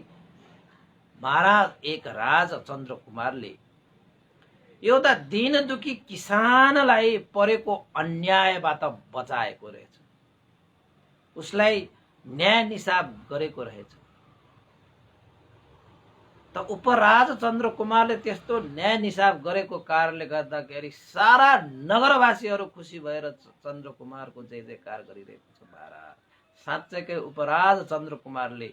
महाराज एक राज चन्द्र कुमारले एउटा दिन दुखी किसानलाई परेको अन्यायबाट बचाएको रहेछ, उसलाई न्याय निसाब गरेको रहेछ। त उपराज चन्द्र कुमारले त्यस्तो न्याय निसाब गरेको कारणले गर्दाखेरि सारा नगरवासीहरू खुसी भएर चन्द्र कुमारको जय जयकार गरिरहेको छ। महाराज साँच्चैकै उपराज चन्द्र कुमारले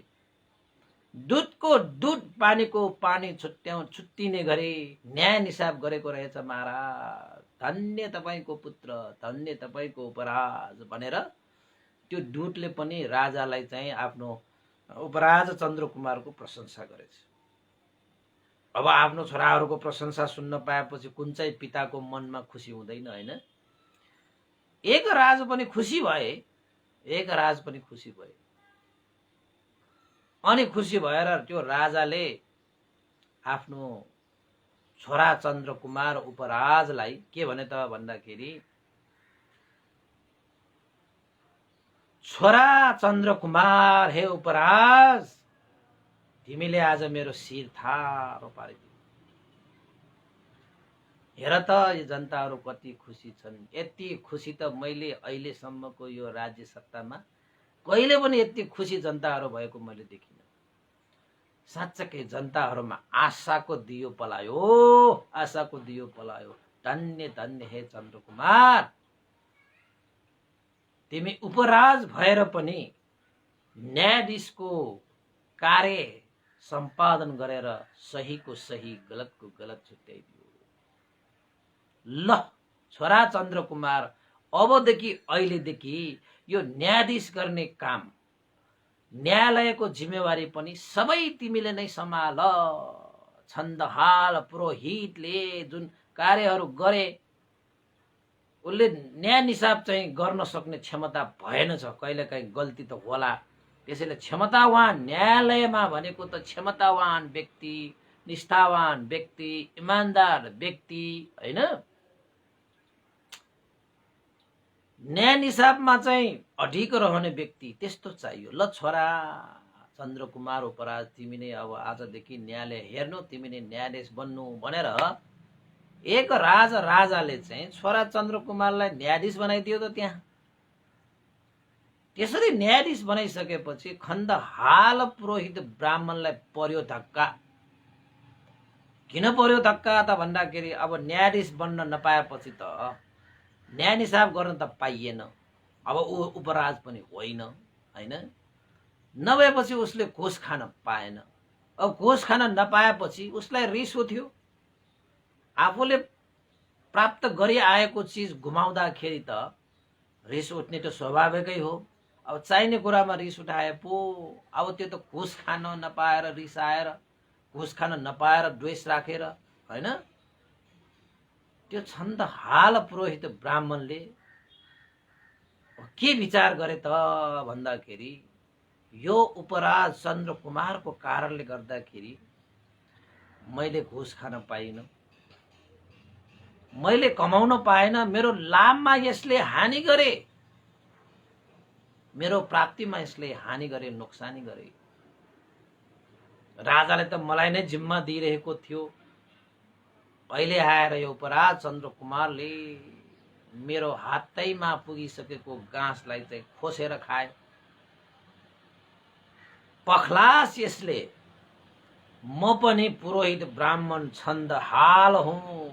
दुधको दुध, पानीको पानी छुट्टिने गरी न्याय निसाब गरेको रहेछ। महाराज धन्य तपाईको पुत्र, धन्य तपाईको उपराज भनेर त्यो दूतले पनि राजालाई चाहिँ आफ्नो उपराज चन्द्र कुमारको प्रशंसा गरेछ। अब आफ्नो छोराहरूको प्रशंसा सुन्न पाएपछि कुन चाहिँ पिताको मनमा खुसी हुँदैन, होइन? एक राज पनि खुसी भए, एक राज पनि खुसी भए। अनि खुसी भएर त्यो राजाले आफ्नो छोरा चन्द्र कुमार उपराजलाई के भने त भन्दाखेरि, छोरा चन्द्र कुमार, हे उपराज, तिमीले आज मेरो शिर थारो पारिदियो। हेर त यो जनताहरू कति खुसी छन्। यति खुसी त मैले अहिलेसम्मको यो राज्य सत्तामा कहिले पनि यति खुसी जनताहरू भएको मैले देखिनँ। साँच्चै जनताहरूमा आशाको दियो पलायो, आशाको दियो पलायो। धन्य धन्य हे चन्द्र कुमार, तिमी उपराज भएर पनि न्यायाधीशको कार्य सम्पादन गरेर सहीको सही, गलतको गलत छुट्याइदियो। ल छोरा चन्द्र कुमार, अबदेखि अहिलेदेखि यो न्यायाधीश गर्ने काम, न्यायालयको जिम्मेवारी पनि सबै तिमीले नै सम्हाल। छन्दहाल पुरोहितले जुन कार्यहरू गरे, उसले न्याय निसाब चाहिँ गर्न सक्ने क्षमता भएन छ। कहिलेकाहीँ गल्ती त होला, त्यसैले क्षमतावान न्यायालयमा भनेको त क्षमतावान व्यक्ति, निष्ठावान व्यक्ति, इमान्दार व्यक्ति, होइन? न्याय निसाबमा चाहिँ अडिग रहने व्यक्ति, त्यस्तो चाहियो। ल छोरा चन्द्र कुमार उपराज, तिमी नै अब आजदेखि न्यायालय हेर्नु, तिमी नै न्यायाधीश बन्नु भनेर एक राजाले चाहिँ छोरा चन्द्र कुमारलाई न्यायाधीश बनाइदियो। त त्यहाँ त्यसरी न्यायाधीश बनाइसकेपछि खण्डहाल पुरोहित ब्राह्मणलाई पर्यो धक्का। किन पर्यो धक्का त भन्दाखेरि अब न्यायाधीश बन्न नपाएपछि त न्याय निसाब गर्न त पाइएन। अब ऊ उपराज पनि होइन, हैन? नभएपछि उसले घुस खान पाएन। अब घुस खान नपाएपछि उसलाई रिस उठ्यो। आफूले प्राप्त गरी आएको चिज गुमाउँदाखेरि त रिस उठ्ने त स्वाभाविकै हो। अब चाहिने कुरामा रिस उठाए पो अब त्यो त घुस खान नपाएर रिस आएर, घुस खान नपाएर द्वेष राखेर, हैन? त्यो छन्दहाल पुरोहित ब्राह्मणले के विचार गरे त भन्दाखेरि यो उपराज चन्द्रकुमारको कारणले गर्दाखेरि मैले घुस खान पाइन, मैले कमाउन पाएन, मेरो लाभमा यसले हानि गरे, मेरो प्राप्तिमा यसले हानि गरे, नोक्सानी गरे। राजाले त मलाई नै जिम्मा दिइरहेको थियो। अहिले आएर यो उपराज चन्द्रकुमारले मेरो हातैमा पुगिसकेको गाँसलाई चाहिँ खोसेर खायो। पखलास यसले म पनि पुरोहित ब्राह्मण छन्दहाल हुँ।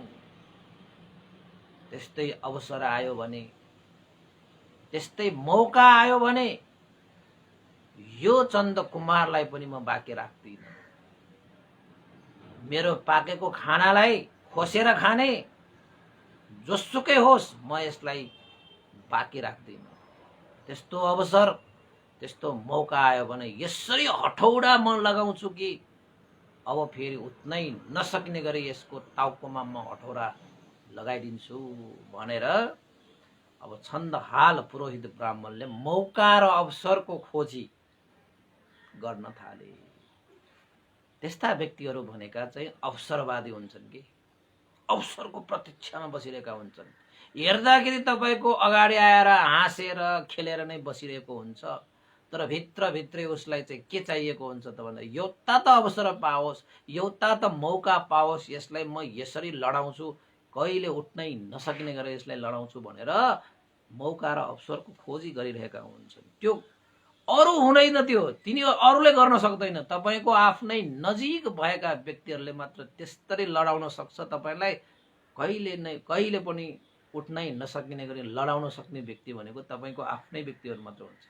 त्यस्तै अवसर आयो भने, त्यस्तै मौका आयो भने यो चन्द्रकुमारलाई पनि म बाँकी राख्दिन। मेरो पाकेको खानालाई खोसेर खाने जोसुकै होस् म यसलाई बाँकी राख्दिन। त्यस्तो अवसर, त्यस्तो मौका आयो भने यसरी हठौडा म लगाउँछु कि अब फेरि उठ्नै नसक्ने गरी यसको टाउकोमा म हठौडा लगाइदिन्छु भनेर अब छन्दहाल पुरोहित ब्राह्मणले मौका र अवसरको खोजी गर्न थाले। त्यस्ता व्यक्तिहरू भनेका चाहिँ अवसरवादी हुन्छन् कि अवसरको प्रतीक्षामा बसिरहेका हुन्छन्। हेर्दाखेरि तपाईँको अगाडि आएर हाँसेर खेलेर नै बसिरहेको हुन्छ, तर भित्रभित्रै उसलाई चाहिँ के चाहिएको हुन्छ त भन्दा एउटा त अवसर पाओस्, एउटा त मौका पाओस्, यसलाई म यसरी लडाउँछु, कहिले उठ्नै नसक्ने गरेर यसलाई लडाउँछु भनेर मौका र अवसरको खोजी गरिरहेका हुन्छन्। त्यो अरू हुँदैन, त्यो तिनी अरूले गर्न सक्दैन। तपाईँको आफ्नै नजिक भएका व्यक्तिहरूले मात्र त्यस्तरी लडाउन सक्छ। तपाईँलाई कहिले पनि उठ्नै नसक्ने गरी लडाउन सक्ने व्यक्ति भनेको तपाईँको आफ्नै व्यक्तिहरू मात्र हुन्छ,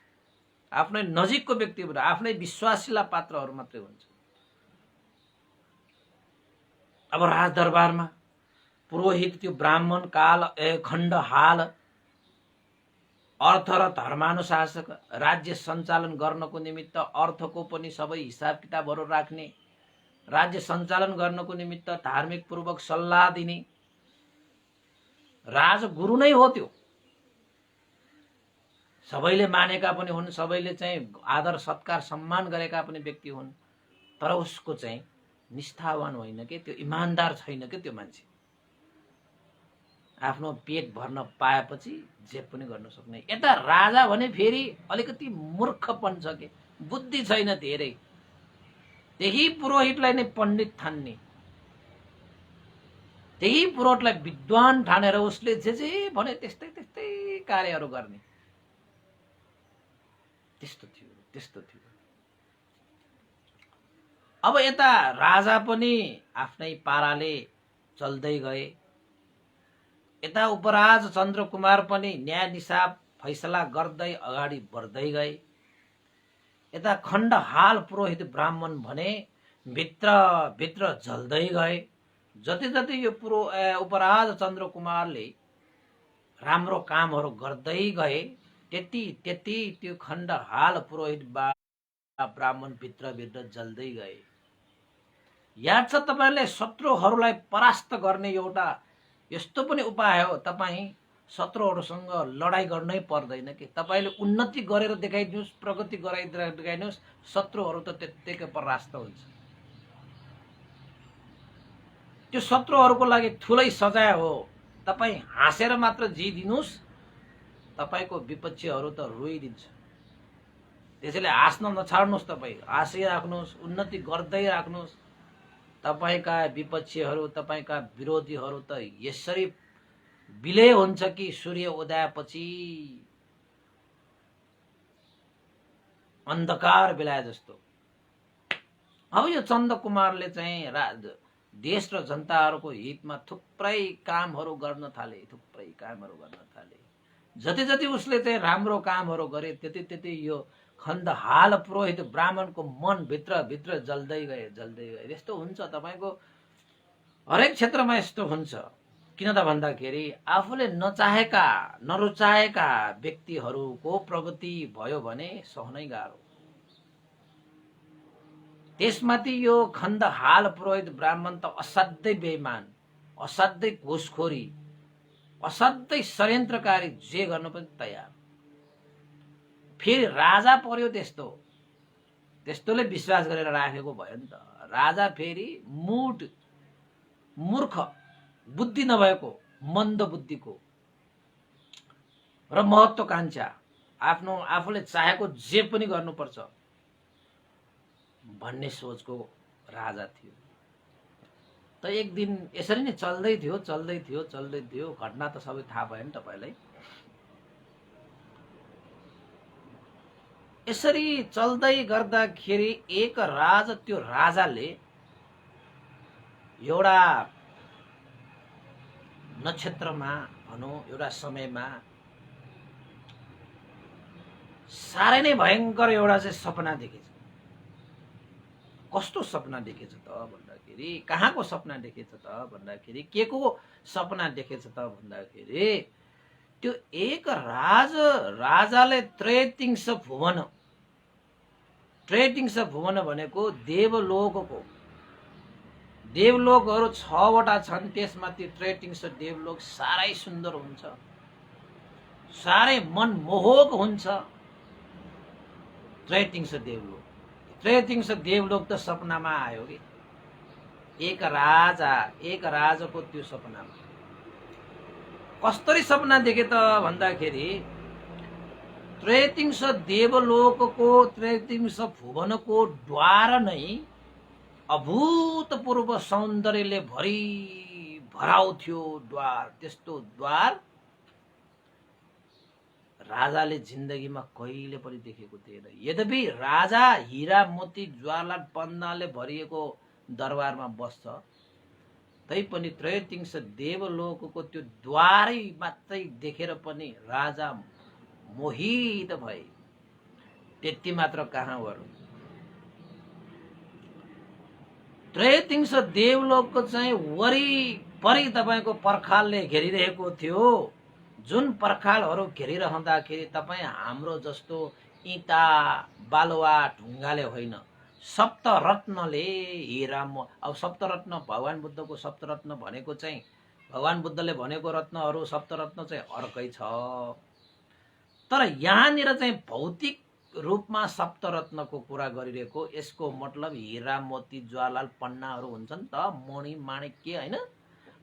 आफ्नै नजिकको व्यक्तिहरू, आफ्नै विश्वासिला पात्रहरू मात्रै हुन्छ। अब राजदरबारमा पुरोहित त्यो ब्राह्मण काल खण्डहाल अर्थ र धर्मानुशासक राज्य सञ्चालन गर्नको निमित्त अर्थको पनि सबै हिसाब किताबहरू राख्ने, राज्य सञ्चालन गर्नको निमित्त धार्मिक पूर्वक सल्लाह दिने राजगुरु नै हो। त्यो सबैले मानेका पनि हुन्, सबैले चाहिँ आदर सत्कार सम्मान गरेका पनि व्यक्ति हुन्, तर उसको चाहिँ निष्ठावान होइन के, त्यो इमान्दार छैन के त्यो मान्छे। आफ्नो पेट भर्न पाएपछि जे पनि गर्न सक्ने। यता राजा भने फेरि अलिकति मूर्खपन छ के, बुद्धि छैन धेरै। त्यही पुरोहितलाई नै पण्डित ठान्ने, त्यही पुरोहितलाई विद्वान ठानेर उसले जे भने त्यस्तै त्यस्तै कार्यहरू गर्ने। त्यस्तो थियो। अब यता राजा पनि आफ्नै पाराले चल्दै गए, यता उपराज चन्द्रकुमार पनि न्याय निसाब फैसला गर्दै अगाडि बढ्दै गए। यता खण्डहाल पुरोहित ब्राह्मण भने भित्र जल्दै गए। जति जति यो उपराज चन्द्रकुमारले राम्रो कामहरू गर्दै गए त्यति त्यो खण्डहाल पुरोहित ब्राह्मण भित्र जल्दै गए। याद छ तपाईहरुले शत्रुहरूलाई परास्त गर्ने एउटा यस्तो पनि उपाय हो, तपाईं शत्रुहरूसँग लडाई गर्नै पर्दैन कि। तपाईले उन्नति गरेर देखाइदिनुस्, प्रगति गराइदिएर देखाइदिनुस्, शत्रुहरू त त्यत्तिकै परास्त हुन्छ। त्यो शत्रुहरूको लागि ठुलै सजाय हो। तपाई हाँसेर मात्र जिदिनुस्, तपाईको विपक्षीहरू त रोइदिन्छ। त्यसैले हाँस्न नछाड्नुस्, तपाई हाँसिराख्नुस्, उन्नति गर्दै राख्नुस्। तपाईका विपक्षीहरू, तपाईका विरोधीहरू त यसरी विलय हुन्छ कि सूर्य उदयपछि अन्धकार बेलाए जस्तो। अब यो चन्द्रकुमारले चाहिँ देश र जनताहरूको हितमा थुप्रै कामहरू गर्न थाले। जति जति उसले चाहिँ राम्रो कामहरू गरे त्यति त्यति यो खण्डहाल पुरोहित ब्राह्मणको मन भित्र जल्दै गए। यस्तो हुन्छ तपाईको हरेक क्षेत्रमा यस्तो हुन्छ। किन त भन्दाखेरि आफूले नचाहेका नरुचाएका व्यक्तिहरूको प्रगति भयो भने सहनै गाह्रो। त्यसमाथि यो खण्डहाल पुरोहित ब्राह्मण त असाध्यै बेइमान, असाध्यै घुसखोरी, असाध्यै षड्यन्त्रकारी, जे गर्न पनि तयार। फेरि राजा पर्यो त्यस्तोले विश्वास गरेर राखेको भयो नि त। राजा फेरि मूर्ख, बुद्धि नभएको, मन्द बुद्धिको र महत्त्वकांक्षा, आफूले चाहेको जे पनि गर्नुपर्छ भन्ने सोचको राजा थियो। त एक दिन यसरी नै चल्दै थियो। घटना त सबै थाहा भयो नि तपाईलाई। यसरी चल्दै गर्दाखेरि त्यो राजाले एउटा नक्षत्रमा भनौं एउटा समयमा साह्रै नै भयंकर एउटा चाहिँ सपना देखेछ। कस्तो सपना देखेछ त भन्दाखेरि, कहाँको सपना देखेछ त भन्दाखेरि, के को सपना देखेछ त भन्दाखेरि, त्यो एक राजाले त्रैतिंश भुवन भनेको देवलोकहरू 6 वटा छन्। त्यसमाथि त्रैतिंश देवलोक साह्रै सुन्दर हुन्छ, साह्रै मनमोहक हुन्छ। त्रैतिंश देवलोक त सपनामा आयो कि एक राजाको त्यो सपनामा। कस्तरी सपना देखे त भन्दाखेरि, त्रैतिंश भुवनको द्वार नै अभूतपूर्व सौन्दर्यले भराउ थियो। त्यस्तो द्वार राजाले जिन्दगीमा कहिले पनि देखेको थिएन। यद्यपि राजा हीरा मोती ज्वालार पन्नाले भरिएको दरबारमा बस्छ, तैपनि त्रैतिंश देवलोकको त्यो द्वारै मात्रै देखेर पनि राजा मोहित भए। त्यति मात्र कहाँ गरौँ, त्रैतिंश देवलोकको चाहिँ वरिपरि तपाईको पर्खालले घेरिरहेको थियो। जुन पर्खालहरू घेरिरहँदाखेरि तपाईँ हाम्रो जस्तो इँटा बालुवा ढुङ्गाले होइन, सप्तरत्नले अब सप्तरत्न भगवान बुद्धको सप्तरत्न भनेको चाहिँ भगवान बुद्धले भनेको रत्नहरू सप्तरत्न चाहिँ अर्कै छ। तर यहाँनिर चाहिँ भौतिक रूपमा सप्तरत्नको कुरा गरिरहेको, यसको मतलब हीरा मोती ज्वालाल पन्नाहरू हुन्छन् त, मणि माणिक्य होइन,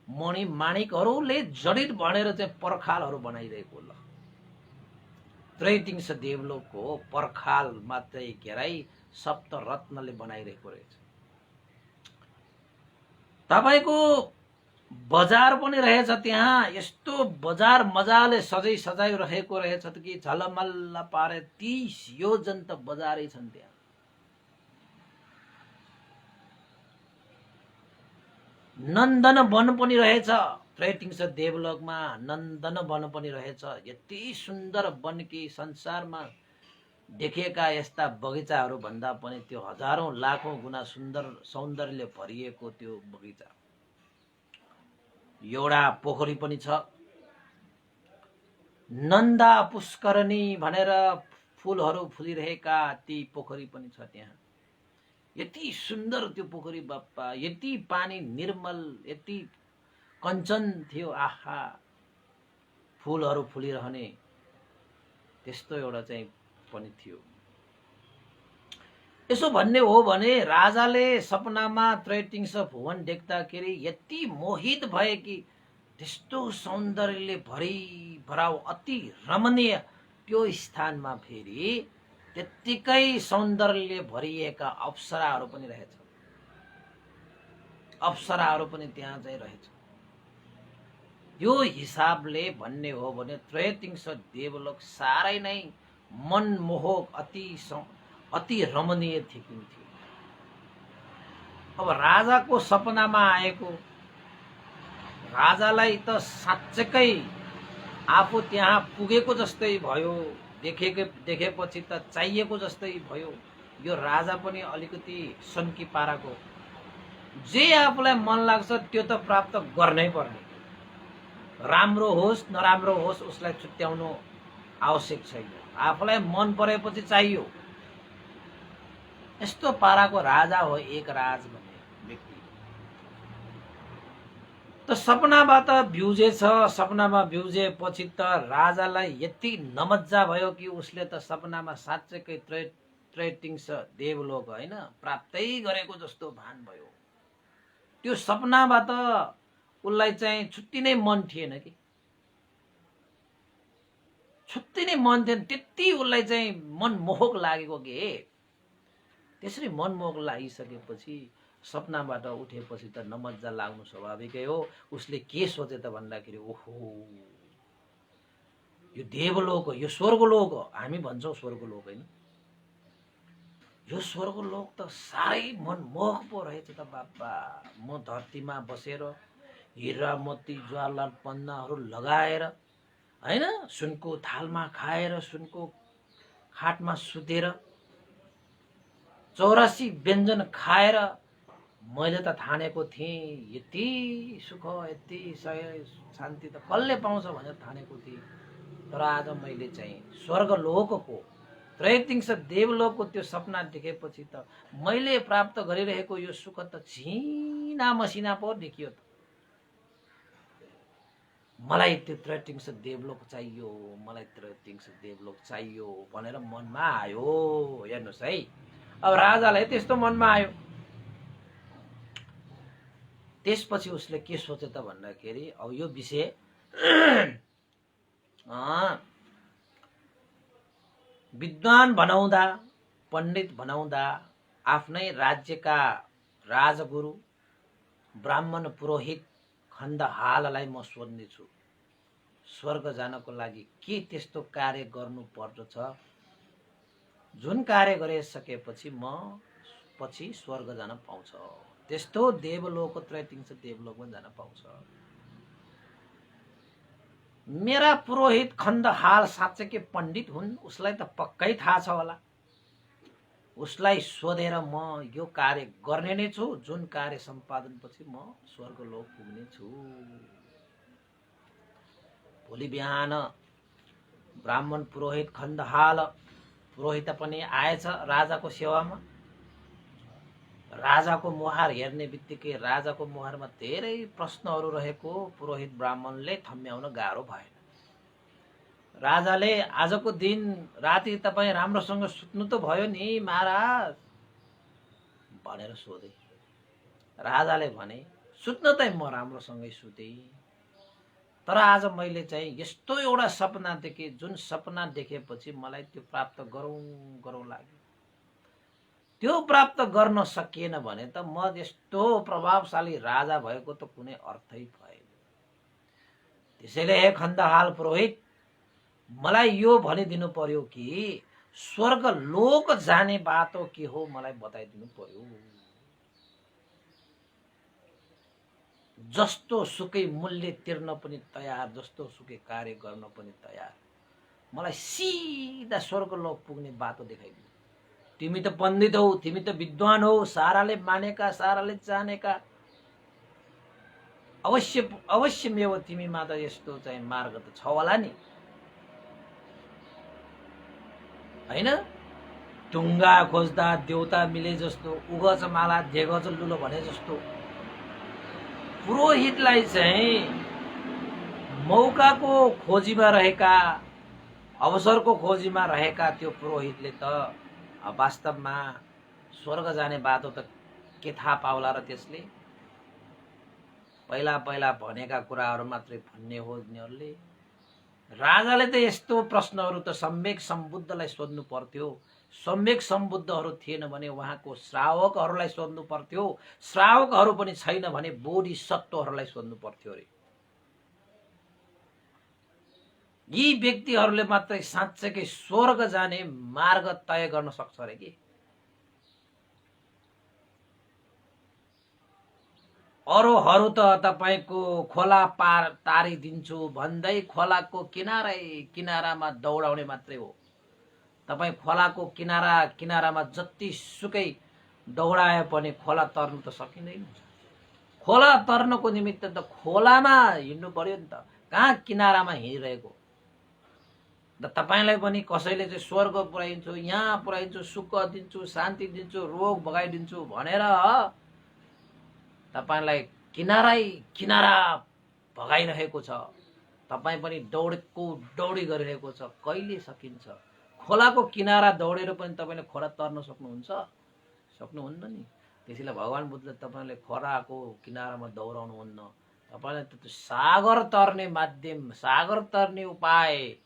मणि माणिकहरूले जडित भनेर चाहिँ पर्खालहरू बनाइरहेको। ल त्रैतिंश देवलोकको पर्खाल मात्रै घेराइ सप्तरत्नले बनाइरहेको रहेछ। तपाईको बजार पनि रहेछ त्यहाँ। यस्तो बजार मजाले सजाइ रहेको रहेछ कि झलमल्ल पारे 30 योजन त बजारै छन् त्यहाँ। नन्दन वन पनि रहेछ त्रैतिंश देवलोकमा, नन्दन वन पनि रहेछ। यति सुन्दर वन कि संसारमा देखेका यस्ता बगैँचाहरू भन्दा पनि त्यो हजारौं लाखौं गुना सुन्दर सौन्दर्यले भरिएको त्यो बगैँचा। एउटा पोखरी पनि छ, नन्दा पुष्करणी भनेर फूलहरू फुलिरहेका ती पोखरी पनि छ त्यहाँ। यति सुन्दर त्यो पोखरी बाप्पा, यति पानी निर्मल, यति कञ्चन थियो। आहा, फूलहरू फुलिरहने त्यस्तो एउटा चाहिँ पनि थियो। यसो भन्ने हो भने राजाले सपनामा त्रैतिंश भुवन देख्दाखेरि यति मोहित भए कि त्यस्तो सौन्दर्यले भराउ अति रमणीय त्यो स्थानमा फेरि त्यत्तिकै सौन्दर्यले भरिएका अप्सराहरू पनि रहेछ। अप्सराहरू पनि त्यहाँ चाहिँ रहेछ। यो हिसाबले भन्ने हो भने त्रैतिंश देवलोक साह्रै नै मनमोहक, अति रमणीय देखिन्थ्यो। अब राजाको सपनामा आएको राजालाई त साँच्चै आफू त्यहाँ पुगेको जस्तै भयो, देखेपछि त चाहिएको जस्तै भयो। यो राजा पनि अलिकति सन्की पाराको, जे आफूलाई मन लाग्छ त्यो त प्राप्त गर्नै पर्ने, राम्रो होस् नराम्रो होस् उसलाई छुट्याउनु आवश्यक छैन, आफूलाई मन परेपछि चाहियो। यस्तो पाराको राजा हो एक राज भन्ने व्यक्ति। त सपनाबाट भ्युजेछ, सपनामा भ्युजेपछि त राजालाई यति नमज्जा भयो कि उसले त सपनामा साँच्चैकै त्रैतिङ्स देवलोक होइन प्राप्तै गरेको जस्तो भान भयो। त्यो सपनाबाट उसलाई चाहिँ छुट्टी नै मन थिएन कि, छुट्टी नै मन थिएन, त्यति उसलाई चाहिँ मनमोहक लागेको के। त्यसरी मनमोहक लागिसकेपछि सपनाबाट उठेपछि त नमज्जा लाग्नु स्वाभाविकै हो। उसले के सोचे त भन्दाखेरि ओहो यो देवलोक हो, यो स्वर्गलोक हो। हामी भन्छौँ स्वर्गलोक होइन, यो स्वर्गलोक त साह्रै मनमोहक पो रहेछ त बाबा। म धरतीमा बसेर हिरा मोती ज्वालाल पन्नाहरू लगाएर होइन, सुनको थालमा खाएर, सुनको खाटमा सुतेर, 84 व्यञ्जन खाएर मैले त ठानेको थिएँ यति सुख यति शान्ति त कसले पाउँछ भनेर ठानेको थिएँ। तर आज मैले चाहिँ स्वर्गलोकको त्रैतिङ्स देवलोकको त्यो सपना देखेपछि त मैले प्राप्त गरिरहेको यो सुख त छिना मसिना पो देखियो त। मलाई त्यो त्रैतिङ्स देवलोक चाहियो, मलाई त्रैतिङ्स देवलोक चाहियो भनेर मनमा आयो। हेर्नुहोस् है, अब राजालाई त्यस्तो मनमा आयो। त्यसपछि उसले के सोचे त भन्दाखेरि अब यो विषय विद्वान बनाउँदा, पण्डित बनाउँदा आफ्नै राज्यका राजगुरु ब्राह्मण पुरोहित खण्डहाललाई म सोध्नेछु, स्वर्ग जानको लागि के त्यस्तो कार्य गर्नु पर्दछ जुन कार्य गरिसकेपछि म पछि स्वर्ग जान पाउँछ, त्यस्तो देवलोक त्रैतिङ्स देवलोकमा जान पाउँछ। मेरा पुरोहित खण्डहाल साँच्चै के पण्डित हुन्, उसलाई त पक्कै थाहा छ होला। उसलाई सोधेर म यो कार्य गर्ने नै छु, जुन कार्य सम्पादन पछि म स्वर्गलोक पुग्ने छु। भोलि बिहान ब्राह्मण पुरोहित खण्डहाल पुरोहित पनि आएछ राजाको सेवामा। राजाको मुहार हेर्ने बित्तिकै राजाको मुहारमा धेरै प्रश्नहरू रहेको पुरोहित ब्राह्मणले थम्याउन गाह्रो भएन। राजाले आजको दिन राति तपाईँ राम्रोसँग सुत्नु त भयो नि महाराज भनेर सोधे। राजाले भने सुत्न त म राम्रोसँगै सुते, तर आज मैले चाहिँ यस्तो एउटा सपना देखेँ, जुन सपना देखेपछि मलाई त्यो प्राप्त गरौँ गरौँ लाग्यो। त्यो प्राप्त गर्न सकिएन भने त म यस्तो प्रभावशाली राजा भएको त कुनै अर्थै भएन। त्यसैले हे खण्डहाल पुरोहित, मलाई यो भनिदिनु पर्यो कि स्वर्ग लोक जाने बाटो के हो, मलाई बताइदिनु पर्यो। जस्तो सुकै मूल्य तिर्न पनि तयार, जस्तो सुकै कार्य गर्न पनि तयार, मलाई सिधा स्वर्गलोक पुग्ने बाटो देखाइदिनु। तिमी त पण्डित हौ, तिमी त विद्वान हौ, साराले मानेका साराले जानेका, अवश्य मेव तिमीमा त यस्तो चाहिँ मार्ग त छ होला नि हैन। ढुङ्गा खोज्दा देउता मिले जस्तो, उगच माला देगच लुलो भने जस्तो पुरोहितलाई चाहिँ मौकाको खोजीमा रहेका, अवसरको खोजीमा रहेका त्यो पुरोहितले त वास्तवमा स्वर्ग जाने बाटो त के थाहा पाउला र त्यसले पहिला पहिला भनेका कुराहरू मात्रै भन्ने हो यिनीहरूले। राजाले त यस्तो प्रश्नहरू त सम्यक सम्बुद्धलाई सोध्नु पर्थ्यो, सम्यक सम्बुद्धहरू थिएन भने उहाँको श्रावकहरूलाई सोध्नु पर्थ्यो, श्रावकहरू पनि छैन भने बोधिसत्वहरूलाई सोध्नु पर्थ्यो अरे। यी व्यक्तिहरूले मात्रै साँच्चैकै स्वर्ग जाने मार्ग तय गर्न सक्छ अरे कि। अरूहरू त तपाईँको खोला पार तारिदिन्छु भन्दै खोलाको किनारामा दौडाउने मात्रै हो। तपाईँ खोलाको किनारामा जति सुकै दौडाए पनि खोला तर्नु त सकिँदैन। खोला तर्नको निमित्त त खोलामा हिँड्नु पर्यो नि त, कहाँ किनारामा हिँडिरहेको। तपाईँलाई पनि कसैले चाहिँ स्वर्ग पुर्याइदिन्छु, यहाँ पुर्याइदिन्छु, सुख दिन्छु, शान्ति दिन्छु, रोग भगाइदिन्छु भनेर तपाईँलाई किनारा भगाइरहेको छ। तपाईँ पनि दौडी गरिरहेको छ। कहिले सकिन्छ? खोलाको किनारा दौडेर पनि तपाईँले खोला तर्न सक्नुहुन्छ? सक्नुहुन्न नि। त्यसैले भगवान बुद्धले तपाईँले खोलाको किनारामा दौडाउनुहुन्न। तपाईँले त सागर तर्ने माध्यम, सागर तर्ने उपाय,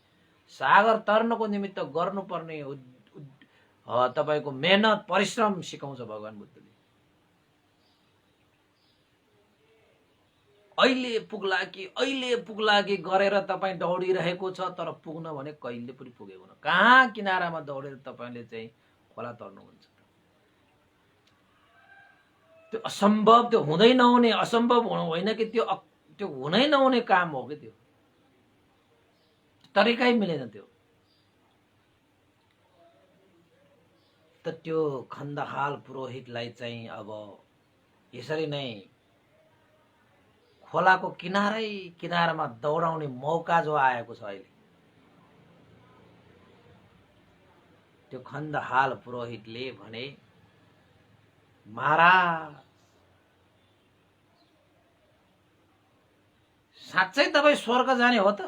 सागर तर्नको निमित्त गर्नुपर्ने तपाईँको मेहनत परिश्रम सिकाउँछ भगवान बुद्धले। अहिले पुग्ला कि गरेर तपाईँ दौडिरहेको छ, तर पुग्न भने कहिले पनि पुगेको न। कहाँ किनारामा दौडेर तपाईँले चाहिँ खोला तर्नुहुन्छ? त्यो असम्भव, त्यो हुँदै नहुने, असम्भव होइन कि त्यो हुनै नहुने काम हो कि। त्यो तरिकै मिलेन। त्यो खण्डहाल पुरोहितलाई चाहिँ अब यसरी नै खोलाको किनारामा दौडाउने मौका जो आएको छ अहिले, त्यो खण्डहाल पुरोहितले भने, महाराज साँच्चै तपाईँ स्वर्ग जाने हो त?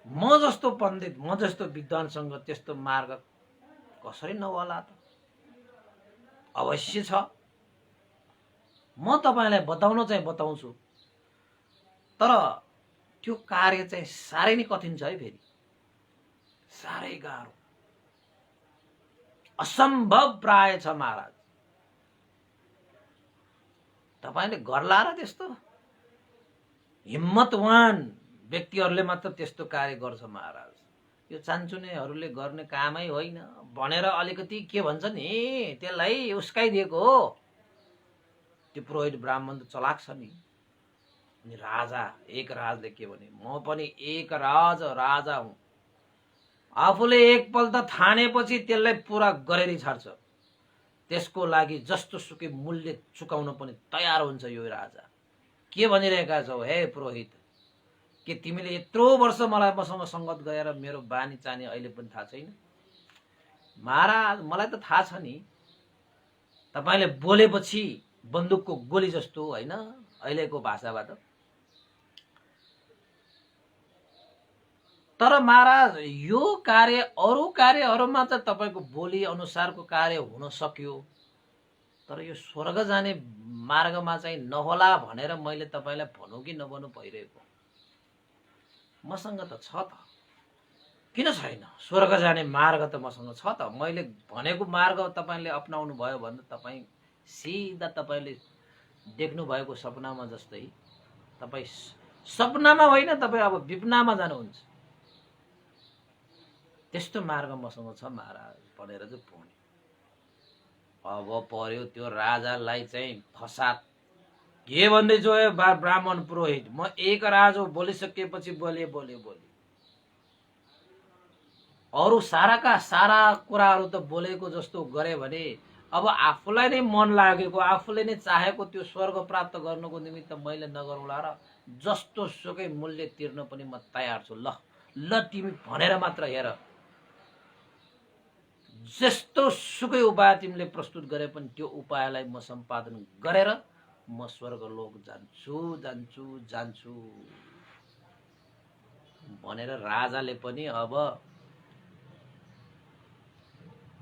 म जस्तो पण्डित, म जस्तो विद्वानसँग त्यस्तो मार्ग कसरी नहोला त? अवश्य छ। म तपाईँलाई बताउँछु, तर त्यो कार्य चाहिँ साह्रै नै कठिन छ है। फेरि साह्रै गाह्रो, असम्भव प्राय छ महाराज। तपाईँले गर्ला र? त्यस्तो हिम्मतवान व्यक्तिहरूले मात्र त्यस्तो कार्य गर्छ महाराज। यो चान्चुनेहरूले गर्ने कामै होइन भनेर अलिकति के भन्छ नि, त्यसलाई उस्काइदिएको हो। त्यो पुरोहित ब्राह्मण त चलाक छ नि। अनि एक राजले के भने, म पनि एक राजा हुँ। आफूले एकपल्ट ठानेपछि त्यसलाई पुरा गरेरै छाड्छ। त्यसको लागि जस्तो सुकै मूल्य चुकाउन पनि तयार हुन्छ यो राजा। के भनिरहेका छौ हे पुरोहित? के तिमीले यत्रो वर्ष मसँग संगत गरेर मेरो बानी चानी अहिले पनि थाहा छैन? महाराज मलाई त थाहा छ नि। तपाईले बोलेपछि बन्दुकको गोली जस्तो होइन अहिलेको भाषाबाट। तर महाराज यो कार्य अरू कार्यहरूमा त तपाईको बोली अनुसारको कार्य हुन सक्यो, तर यो स्वर्ग जाने मार्गमा चाहिँ नहोला भनेर मैले तपाईलाई भनौँ कि नभनौँ भइरहेको। मसँग त छ त, किन छैन? स्वर्ग जाने मार्ग त मसँग छ त। मैले भनेको मार्ग तपाईले अपनाउनु भयो भने तपाई सिधा तपाईले देख्नु भएको सपनामा जस्तै तपाई सपनामा होइन, तपाई अब विपनामा जानुहुन्छ। त्यस्तो मार्ग मसँग छ महाराज भनेर चाहिँ भन्यो। अब पर्यो त्यो राजालाई चाहिँ फसाद। के भन्दैछौ ए ब्राह्मण पुरोहित? म एक राजा बोलिसकेपछि बोले अरू साराका सारा कुराहरू त बोलेको जस्तो गरे भने अब आफूलाई नै मन लागेको, आफूले नै चाहेको त्यो स्वर्ग प्राप्त गर्नको निमित्त मैले नगरौँला र? जस्तो सुकै मूल्य तिर्न पनि म तयार छु। ल तिमी भनेर मात्र हेर, जस्तो सुकै उपाय तिमीले प्रस्तुत गरे पनि त्यो उपायलाई म सम्पादन गरेर म स्वर्गलोक जान्छु भनेर राजाले पनि अब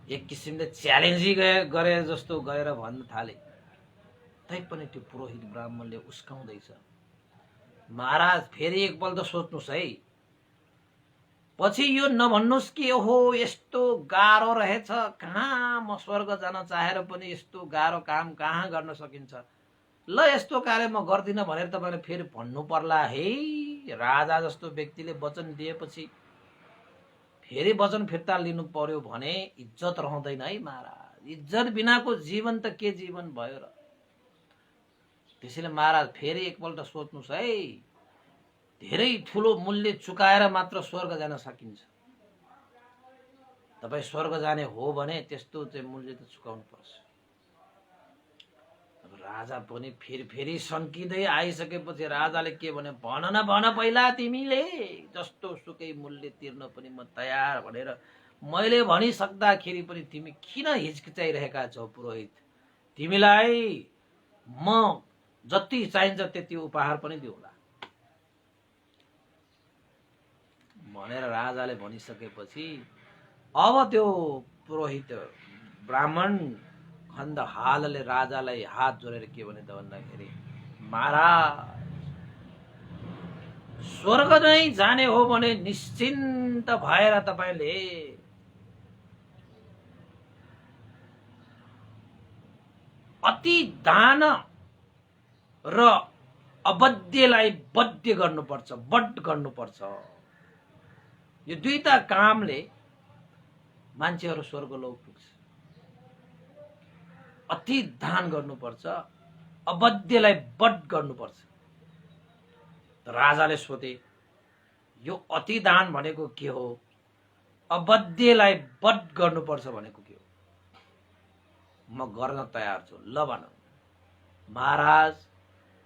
एक किसिमले च्यालेन्ज गरे जस्तो गरेर भन्न थाले। तैपनि त्यो पुरोहित ब्राह्मणले उस्काउँदैछ। महाराज फेरि एकपल्ट सोच्नुस् है, पछि यो नभन्नुस् कि ओहो यस्तो गाह्रो रहेछ, कहाँ म स्वर्ग जान चाहेर पनि यस्तो गाह्रो काम कहाँ गर्न सकिन्छ। ल यस्तो कार्य म गर्दिन भनेर तपाईले फेरि भन्नु पर्ला है राजा जस्तो व्यक्तिले वचन दिएपछि फेरि वचन फिर्ता लिनु पर्यो भने इज्जत रहँदैन है महाराज। इज्जत बिनाको जीवन त के जीवन भयो र। त्यसैले महाराज फेरि एकपल्ट सोच्नुस् है, धेरै ठुलो मूल्य चुकाएर मात्र स्वर्ग जान सकिन्छ। तपाईँ स्वर्ग जाने हो भने त्यस्तो चाहिँ मूल्य त चुकाउनु पर्छ। अब राजा पनि फेरि सन्किँदै आइसकेपछि राजाले के भने, भन न भन पहिला तिमीले, जस्तो सुकै मूल्य तिर्न पनि म तयार भनेर मैले भनिसक्दाखेरि पनि तिमी किन हिचकिचाइरहेका छौ पुरोहित? तिमीलाई म जति चाहिन्छ त्यति उपहार पनि दिउँला भनेर राजाले भनिसकेपछि अब त्यो पुरोहित ब्राह्मण खण्डहालले राजालाई हात जोडेर के भने त भन्दाखेरि, महाराज स्वर्ग नै जाने हो भने निश्चिन्त भएर तपाईले अति दान र अबध्यलाई बद्य गर्नुपर्छ, बड गर्नुपर्छ। यो दुईटा कामले मान्छेहरू स्वर्गलोक पुग्छ। अति दान गर्नुपर्छ, अबध्यलाई बड गर्नुपर्छ। राजाले सोधे, यो अति दान भनेको के हो, अबध्यलाई बड गर्नुपर्छ भनेको के हो? म गर्न तयार छु, ल भन। महाराज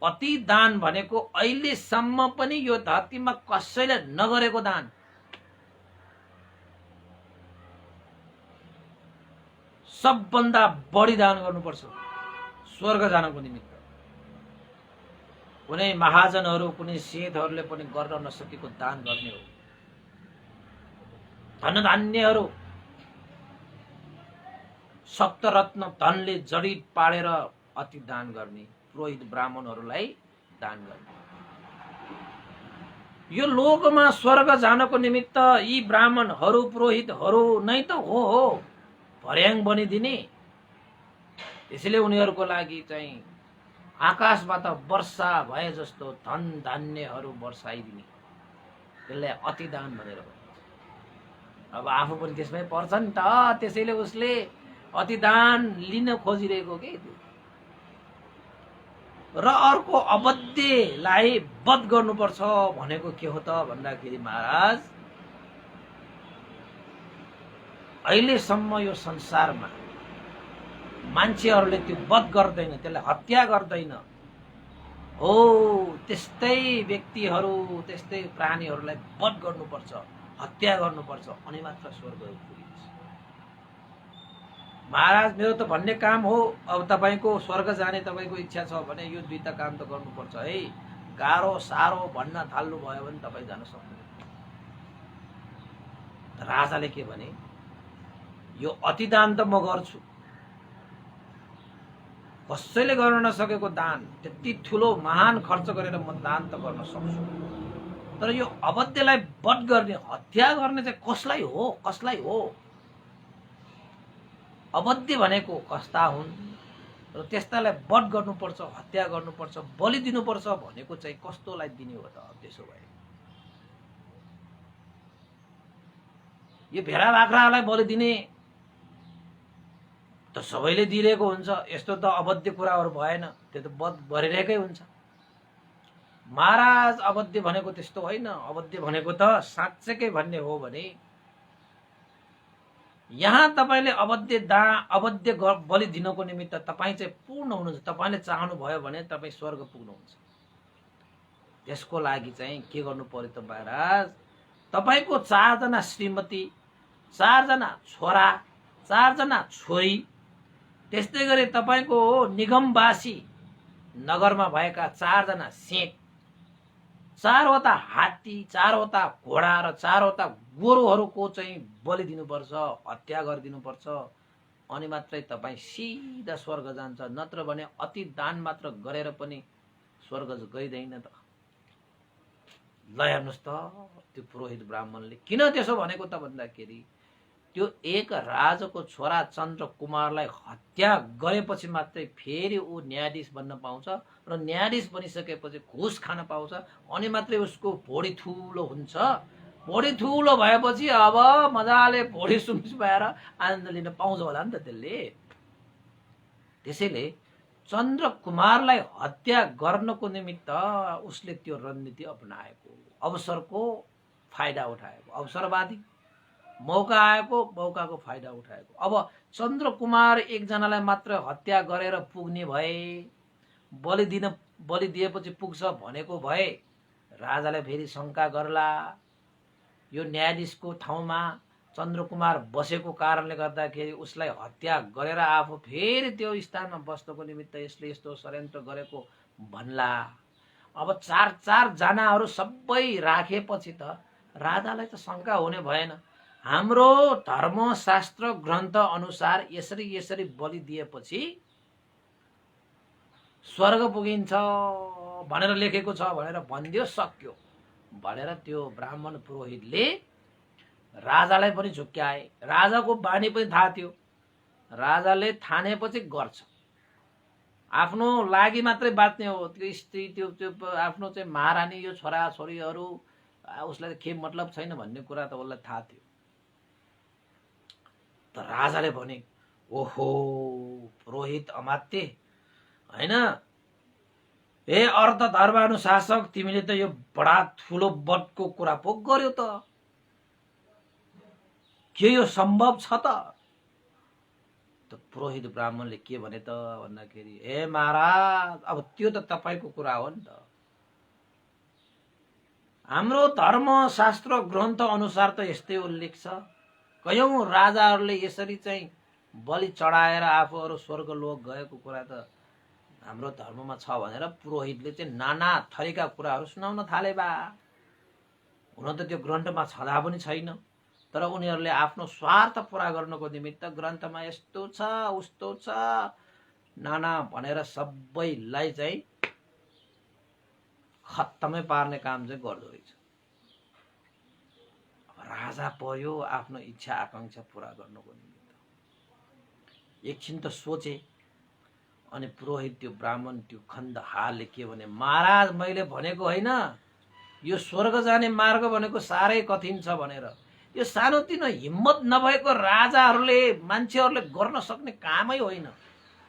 अति दान भनेको अहिलेसम्म पनि यो धरतीमा कसैले नगरेको दान। सबभन्दा बढी दान गर्नुपर्छ स्वर्ग जानको निमित्त। कुनै महाजनहरू, कुनै सेठहरूले पनि गर्न नसकेको दान गर्ने हो। धनधान्यहरू, सप्तरत्न धनले जडित पारेर अति दान गर्ने, पुरोहित ब्राह्मणहरूलाई दान गर्ने। यो लोकमा स्वर्ग जानको निमित्त यी ब्राह्मणहरू, पुरोहितहरू नै त हो भर्याङ बनिदिने। त्यसैले उनीहरूको लागि चाहिँ आकाशबाट वर्षा भए जस्तो धन धान्यहरू वर्षाइदिने, त्यसलाई अति दान भनेर भन्छ। अब आफू पनि त्यसमै पर्छ नि त, त्यसैले उसले अति दान लिन खोजिरहेको के। र अर्को अबध्यलाई बध गर्नुपर्छ भनेको के हो त भन्दाखेरि, महाराज अहिलेसम्म यो संसारमा मान्छेहरूले त्यो वध गर्दैन, त्यसलाई हत्या गर्दैन हो, त्यस्तै व्यक्तिहरू, त्यस्तै प्राणीहरूलाई वध गर्नुपर्छ, हत्या गर्नुपर्छ, अनि मात्र स्वर्ग पुगिन्छ। महाराज मेरो त भन्ने काम हो। अब तपाईको स्वर्ग जाने तपाईको इच्छा छ भने यो दुईटा काम त गर्नुपर्छ है। गाह्रो साह्रो भन्न थाल्नु भयो भने तपाईँ जान सक्नुहुन्छ। राजाले के भने, यो अतिदान त म गर्छु, कसैले गर्न नसकेको दान, त्यति ठुलो महान खर्च गरेर म दान त गर्न सक्छु, तर यो अबध्यलाई वध गर्ने, हत्या गर्ने चाहिँ कसलाई हो, कसलाई हो? अबध्य भनेको कस्ता हुन् र त्यस्तालाई वध गर्नुपर्छ, हत्या गर्नुपर्छ, बलि दिनुपर्छ भनेको चाहिँ कस्तोलाई दिने हो त? त्यसो भए यो भेडा बाख्रालाई बलि दिने त सबैले दिइरहेको हुन्छ, यस्तो त अबध्य कुराहरू भएन, त्यो त वध गरिरहेकै हुन्छ। महाराज अबध्य भनेको त्यस्तो होइन। अबध्य भनेको त साँच्चैकै भन्ने हो भने यहाँ तपाईले अबध्य बलि दिनको निमित्त तपाईँ चाहिँ पूर्ण हुनुहुन्छ। तपाईले चाहनु भयो भने तपाईँ स्वर्ग पुग्नुहुन्छ। त्यसको लागि चाहिँ के गर्नु पर्यो त महाराज, तपाईको 4 जना श्रीमती, 4 जना छोरा, 4 जना छोरी, त्यस्तै गरी तपाईको निगमवासी नगरमा भएका 4 जना सेठ, 4 वटा हात्ती, 4 वटा घोडा र 4 वटा गोरुहरूको चाहिँ बलि दिनुपर्छ, हत्या गरिदिनुपर्छ, अनि मात्रै तपाईँ सिधा स्वर्ग जान्छ। नत्र भने अति दान मात्र गरेर पनि स्वर्ग गइदैन त। ल हेर्नुहोस् त त्यो पुरोहित ब्राह्मणले किन त्यसो भनेको त भन्दाखेरि, त्यो एक राजाको छोरा चन्द्र कुमारलाई हत्या गरेपछि मात्रै फेरि ऊ न्यायाधीश बन्न पाउँछ र न्यायाधीश बनिसकेपछि घुस खान पाउँछ अनि मात्रै उसको भोडी ठुलो हुन्छ। भोडी ठुलो भएपछि अब मजाले भोडी सुम्पाएर आनन्द लिन पाउँछ होला नि त त्यसले। त्यसैले चन्द्र कुमारलाई हत्या गर्नको निमित्त उसले त्यो रणनीति अपनाएको, अवसरको फाइदा उठाएको, अवसरवादी मौका आएको मौकाको फाइदा उठाएको। अब चन्द्र कुमार एकजनालाई मात्र हत्या गरेर पुग्ने भए, बलि दिएपछि पुग्छ भनेको भए राजाले फेरि शङ्का गर्ला, यो न्यायाधीशको ठाउँमा चन्द्रकुमार बसेको कारणले गर्दाखेरि उसलाई हत्या गरेर आफू फेरि त्यो स्थानमा बस्नको निमित्त यसले यस्तो षड्यन्त्र गरेको भन्ला। अब चार जनाहरू सबै राखेपछि त राजालाई त शङ्का हुने भएन। हाम्रो धर्मशास्त्र ग्रन्थ अनुसार यसरी बलि दिएपछि स्वर्ग पुगिन्छ भनेर लेखेको छ भनेर भनिदियो, सक्यो भनेर त्यो ब्राह्मण पुरोहितले राजालाई पनि झुक्क्याए। राजाको बानी पनि थाहा थियो, राजाले ठानेपछि गर्छ। आफ्नो लागि मात्रै बाँच्ने हो, त्यो स्त्री त्यो आफ्नो चाहिँ महारानी यो छोरा छोरीहरू उसलाई के मतलब छैन भन्ने कुरा त उसलाई थाहा थियो। त राजाले भने ओहो पुरोहित अमात्य हैन, हे अर्थ धर्मानुशासक, तिमीले त यो बडा ठुलो बदको कुरा पो गर्यो त, के यो सम्भव छ त? पुरोहित ब्राह्मणले के भने त भन्दाखेरि, हे महाराज अब त्यो त तपाईको कुरा हो नि त, हाम्रो धर्मशास्त्र ग्रन्थ अनुसार त यस्तै उल्लेख छ। कयौं राजाहरूले यसरी चाहिँ बलि चढाएर आफूहरू स्वर्गलोक गएको कुरा त हाम्रो धर्ममा छ भनेर पुरोहितले चाहिँ नाना थरीका कुराहरू सुनाउन थाले बा। हुन त त्यो ग्रन्थमा छँदा पनि छैन, तर उनीहरूले आफ्नो स्वार्थ पूरा गर्नको निमित्त ग्रन्थमा यस्तो छ उस्तो छ नाना भनेर सबैलाई चाहिँ खत्तमै पार्ने काम चाहिँ गर्दो रहेछ। राजा पर्यो आफ्नो इच्छा आकांक्षा पूरा गर्नको निमित्त। एकछिन त सोचे, अनि पुरोहित त्यो ब्राह्मण त्यो खण्ड हालले के भने, महाराज मैले भनेको होइन यो स्वर्ग जाने मार्ग भनेको साह्रै कठिन छ भनेर। यो सानोतिनो हिम्मत नभएको राजाहरूले मान्छेहरूले गर्न सक्ने कामै होइन।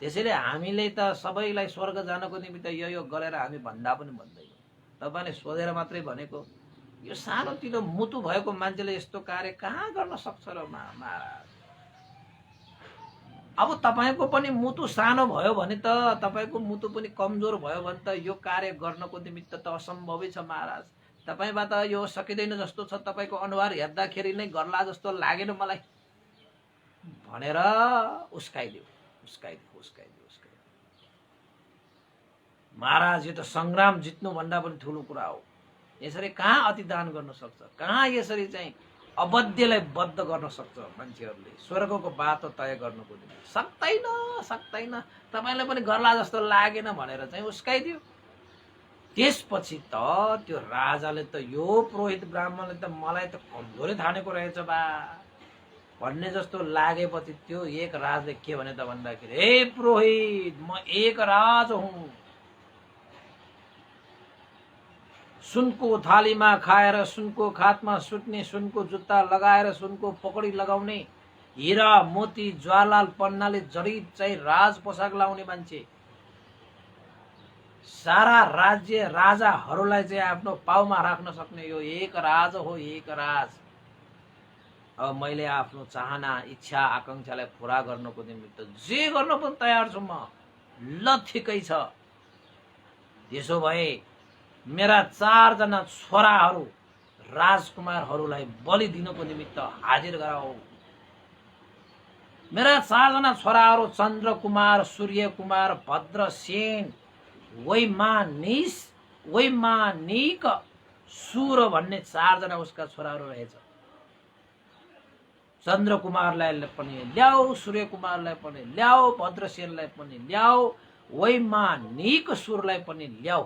त्यसैले हामीले त सबैलाई स्वर्ग जानको निमित्त यो गरेर हामी भन्दा पनि भन्दैनौँ, तपाईले सोधेर मात्रै भनेको। यो सानोतिनो मुटु भएको मान्छेले यस्तो कार्य कहाँ गर्न सक्छ र महाराज? अब तपाईको पनि मुटु सानो भयो भने त, तपाईको मुटु पनि कमजोर भयो भने त यो कार्य गर्नको निमित्त त असम्भवै छ महाराज। तपाईबाट यो सकिँदैन जस्तो छ, तपाईको अनुहार हेर्दाखेरि नै गर्ला जस्तो लागेन मलाई भनेर उस्काइदियो। महाराज यो त संग्राम जित्नु भन्दा पनि ठुलो कुरा हो। यसरी कहाँ अतिदान गर्न सक्छ, कहाँ यसरी चाहिँ अबध्यलाई बद्ध गर्न सक्छ मान्छेहरूले स्वर्गको बाटो तय गर्नको निम्ति? सक्दैन। तपाईलाई पनि गर्ला जस्तो लागेन भनेर चाहिँ उस्काइदियो। त्यसपछि त त्यो राजाले त यो पुरोहित ब्राह्मणले त मलाई त कमजोरै ठानेको रहेछ बा भन्ने जस्तो लागेपछि त्यो एक राजले के भने त भन्दाखेरि, हे पुरोहित म एक राज हुँ, सुनको थालीमा खाएर सुनको खातमा सुत्ने, सुनको जुत्ता लगाएर सुनको पकडी लगाउने, हिरा मोती ज्वालाल पन्नाले जडित चाहिँ राज पोसाक लाउने मान्छे, सारा राज्य राजाहरूलाई चाहिँ आफ्नो पाउमा राख्न सक्ने यो एक राज हो, एक राज। अब मैले आफ्नो चाहना इच्छा आकांक्षालाई पूरा गर्नको निमित्त जे गर्न पनि तयार छु म। ल ठिकै छ, त्यसो भए मेरा 4 जना छोराहरू राजकुमारहरूलाई बलि दिनको निमित्त हाजिर गराऊ। मेरा 4 जना छोराहरू चन्द्र कुमार, सूर्य कुमार, भद्रसेन, वैमानिक, सूर भन्ने 4 जना उसका छोराहरू रहेछ। चन्द्र कुमारलाई पनि ल्याऊ, सूर्य कुमारलाई पनि ल्याऊ, भद्रसेनलाई पनि ल्याऊ, वैमानिक सूरलाई पनि ल्याऊ।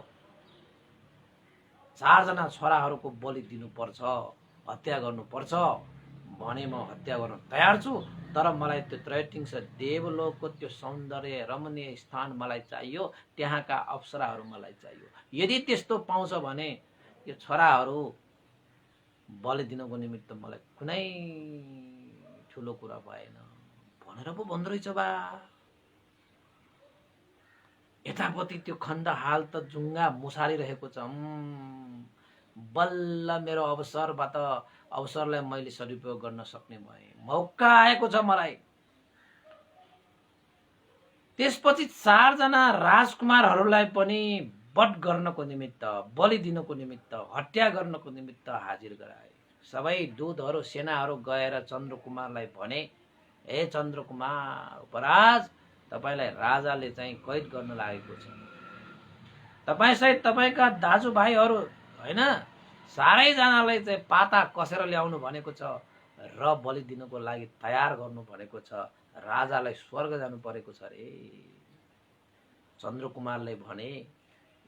4 जना छोराहरूको बलि दिनुपर्छ, हत्या गर्नुपर्छ भने म हत्या गर्न तयार छु, तर मलाई त्यो त्रैटिङ्स देवलोकको त्यो सौन्दर्य रमणीय स्थान मलाई चाहियो, त्यहाँका अप्सराहरू मलाई चाहियो। यदि त्यस्तो पाउँछ भने यो छोराहरू बलि दिनको निमित्त मलाई कुनै ठुलो कुरा भएन भनेर पो भन्दो रहेछ बा। यतापट्टि त्यो खण्ड हाल त जुङ्गा मुसारिरहेको छ। बल्ल मेरो अवसरलाई मैले सदुपयोग गर्न सक्ने भए, मौका आएको छ मलाई। त्यसपछि 4 जना राजकुमारहरूलाई पनि वध गर्नको निमित्त, बलि दिनको निमित्त, हत्या गर्नको निमित्त हाजिर गराए। सबै दूतहरू सेनाहरू गएर चन्द्रकुमारलाई भने, हे चन्द्रकुमार उपराज, तपाईलाई राजाले चाहिँ कैद गर्न लागेको छ। तपाईसहित तपाईका दाजुभाइहरू हैन 4 जनालाई चाहिँ पाता कसेर ल्याउनु भनेको छ र बलि दिनको लागि तयार गर्नु भनेको छ। राजालाई स्वर्ग जानु परेको छ रे। चन्द्रकुमारले भने,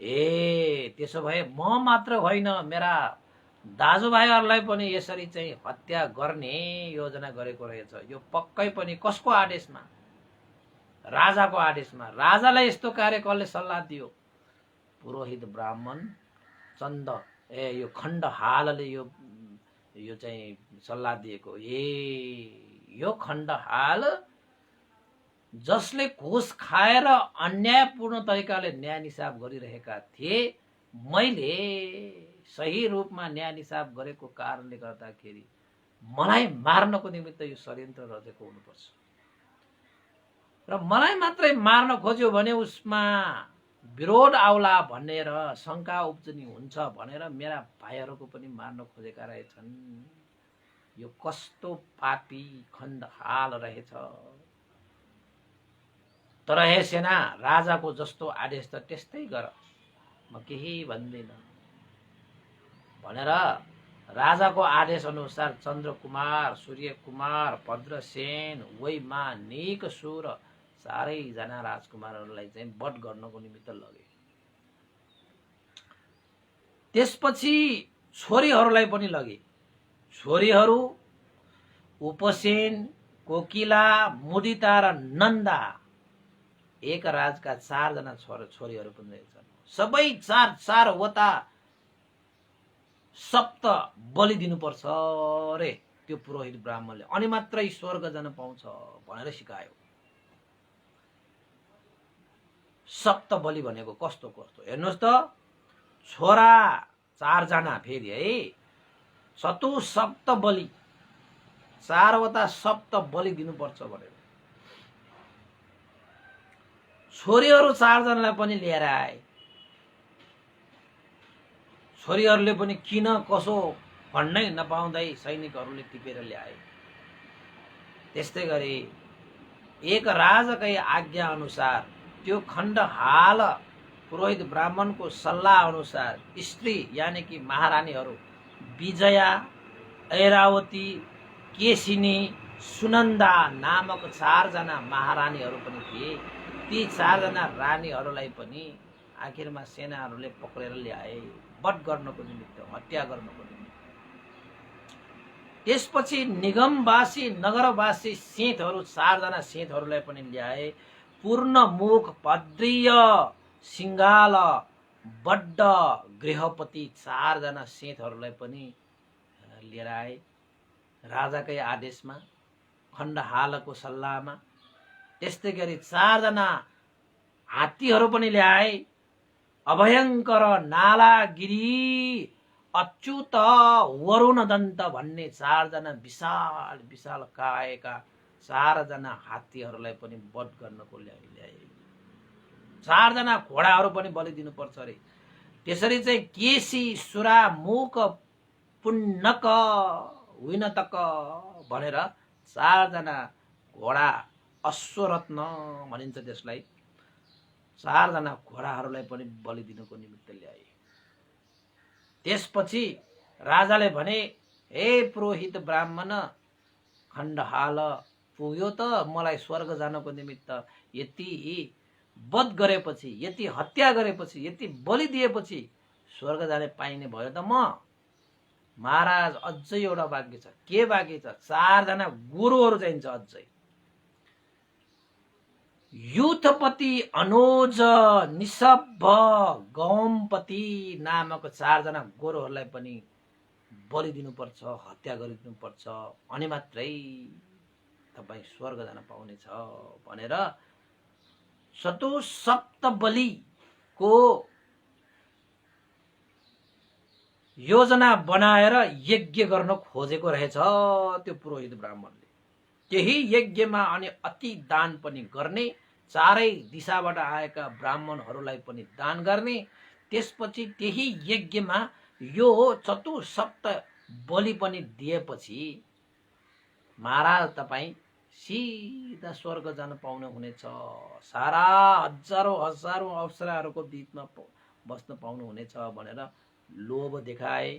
ए त्यसो भए म मात्र होइन, मेरा दाजुभाइहरूलाई पनि यसरी चाहिँ हत्या गर्ने योजना गरेको रहेछ। यो पक्कै पनि कसको आदेशमा? राजाको आदेशमा। राजालाई यस्तो कार्य कसले सल्लाह दियो? पुरोहित ब्राह्मण यो खण्डहालले यो चाहिँ सल्लाह दिएको। यो खण्डहाल जसले घुस खाएर अन्यायपूर्ण तरिकाले न्याय निसाब गरिरहेका थिए, मैले सही रूपमा न्याय निसाब गरेको कारणले गर्दाखेरि मलाई मार्नको निमित्त यो षड्यन्त्र रचेको हुनुपर्छ र मलाई मात्रै मार्न खोज्यो भने उसमा विरोध आउला भनेर शङ्का उब्जनी हुन्छ भनेर मेरा भाइहरूको पनि मार्न खोजेका रहेछन्। यो कस्तो पापी खण्डहाल रहेछ। तर हे सेना, राजाको जस्तो आदेश त त्यस्तै गर, म केही भन्दिन भनेर राजाको आदेश अनुसार चन्द्रकुमार, सूर्यकुमार, भद्रसेन, वैमानिक सुर 4 जना राजकुमारहरूलाई चाहिँ वध गर्नको निमित्त लगे। त्यसपछि छोरीहरूलाई पनि लगे। छोरीहरू उपसेन, कोकिला, मुदिता र नन्दा, एक राजका 4 जना छोरीहरू पनि रहेछन्। सबै 4-4वटा सप्त बलि दिनुपर्छ रे त्यो पुरोहित ब्राह्मणले, अनि मात्रै स्वर्ग जान पाउँछ भनेर सिकायो। सप्त बलि भनेको कस्तो कस्तो हेर्नुहोस् त। छोरा 4 जना, फेरि है सप्त बलि, 4वटा सप्त बलि दिनुपर्छ भनेर छोरीहरू 4 जनालाई पनि लिएर आए। छोरीहरूले पनि किन कसो भन्नै नपाउँदै सैनिकहरूले टिपेर ल्याए। त्यस्तै गरी एक राजाकै आज्ञा अनुसार त्यो खण्डहाल पुरोहित ब्राह्मणको सल्लाह अनुसार स्त्री यानी कि महारानीहरू विजया, ऐरावती, केशिनी, सुनन्दा नामक 4 जना महारानीहरू पनि थिए। ती 4 जना रानीहरूलाई पनि आखिरमा सेनाहरूले पक्रेर ल्याए वध गर्नको निमित्त, हत्या गर्नको निमित्त। त्यसपछि निगमवासी, नगरवासी सेठहरू 4 जना सेठहरूलाई पनि ल्याए। पूर्ण मुख, भद्रीय सिंगाल, बड्ड गृहपति 4 जना सेठहरूलाई पनि लिएर आए राजाकै आदेशमा, खण्डहालको सल्लाहमा। त्यस्तै गरी 4 जना हात्तीहरू पनि ल्याए। अभयङ्कर, नालागिरी, अच्युत, वरुण दन्त भन्ने 4 जना विशाल विशाल कायका 4 जना हात्तीहरूलाई पनि वध गर्नको ल्याए। 4 जना घोडाहरू पनि बलि दिनुपर्छ रे। त्यसरी चाहिँ केशी, सुरा, मुख, पुन्नक, विनतक भनेर 4 जना घोडा, अश्वरत्न भनिन्छ त्यसलाई, 4 जना घोडाहरूलाई पनि बलि दिनको निमित्त ल्याए। त्यसपछि राजाले भने, हे पुरोहित ब्राह्मण, खण्डहाल पुग्यो त मलाई स्वर्ग जानको निमित्त यति वध गरेपछि, यति हत्या गरेपछि, यति बलि दिएपछि स्वर्ग जाने पाइने भयो त महाराज अझै एउटा बाँकी छ। के बाँकी छ? 4 जना गुरुहरू चाहिन्छ अझै। युथपति, अनुज, निशब्द, गौमपति नामक 4 जना गोरुहरूलाई पनि बलि दिनुपर्छ, हत्या गरिदिनुपर्छ, अनि मात्रै तपाईँ स्वर्ग जान पाउनेछ भनेर चतुसप्त बलिको योजना बनाएर यज्ञ गर्न खोजेको रहेछ त्यो पुरोहित ब्राह्मणले। त्यही यज्ञमा अनि अति दान पनि गर्ने, चारै दिशाबाट आएका ब्राह्मणहरूलाई पनि दान गर्ने, त्यसपछि त्यही यज्ञमा यो चतुसप्त बलि पनि दिएपछि महाराज तपाईँ सिधा स्वर्ग जान पाउनु हुनेछ। सारा हजारौं अप्सराहरूको बीचमा बस्न पाउनु हुनेछ भनेर लोभ देखाए।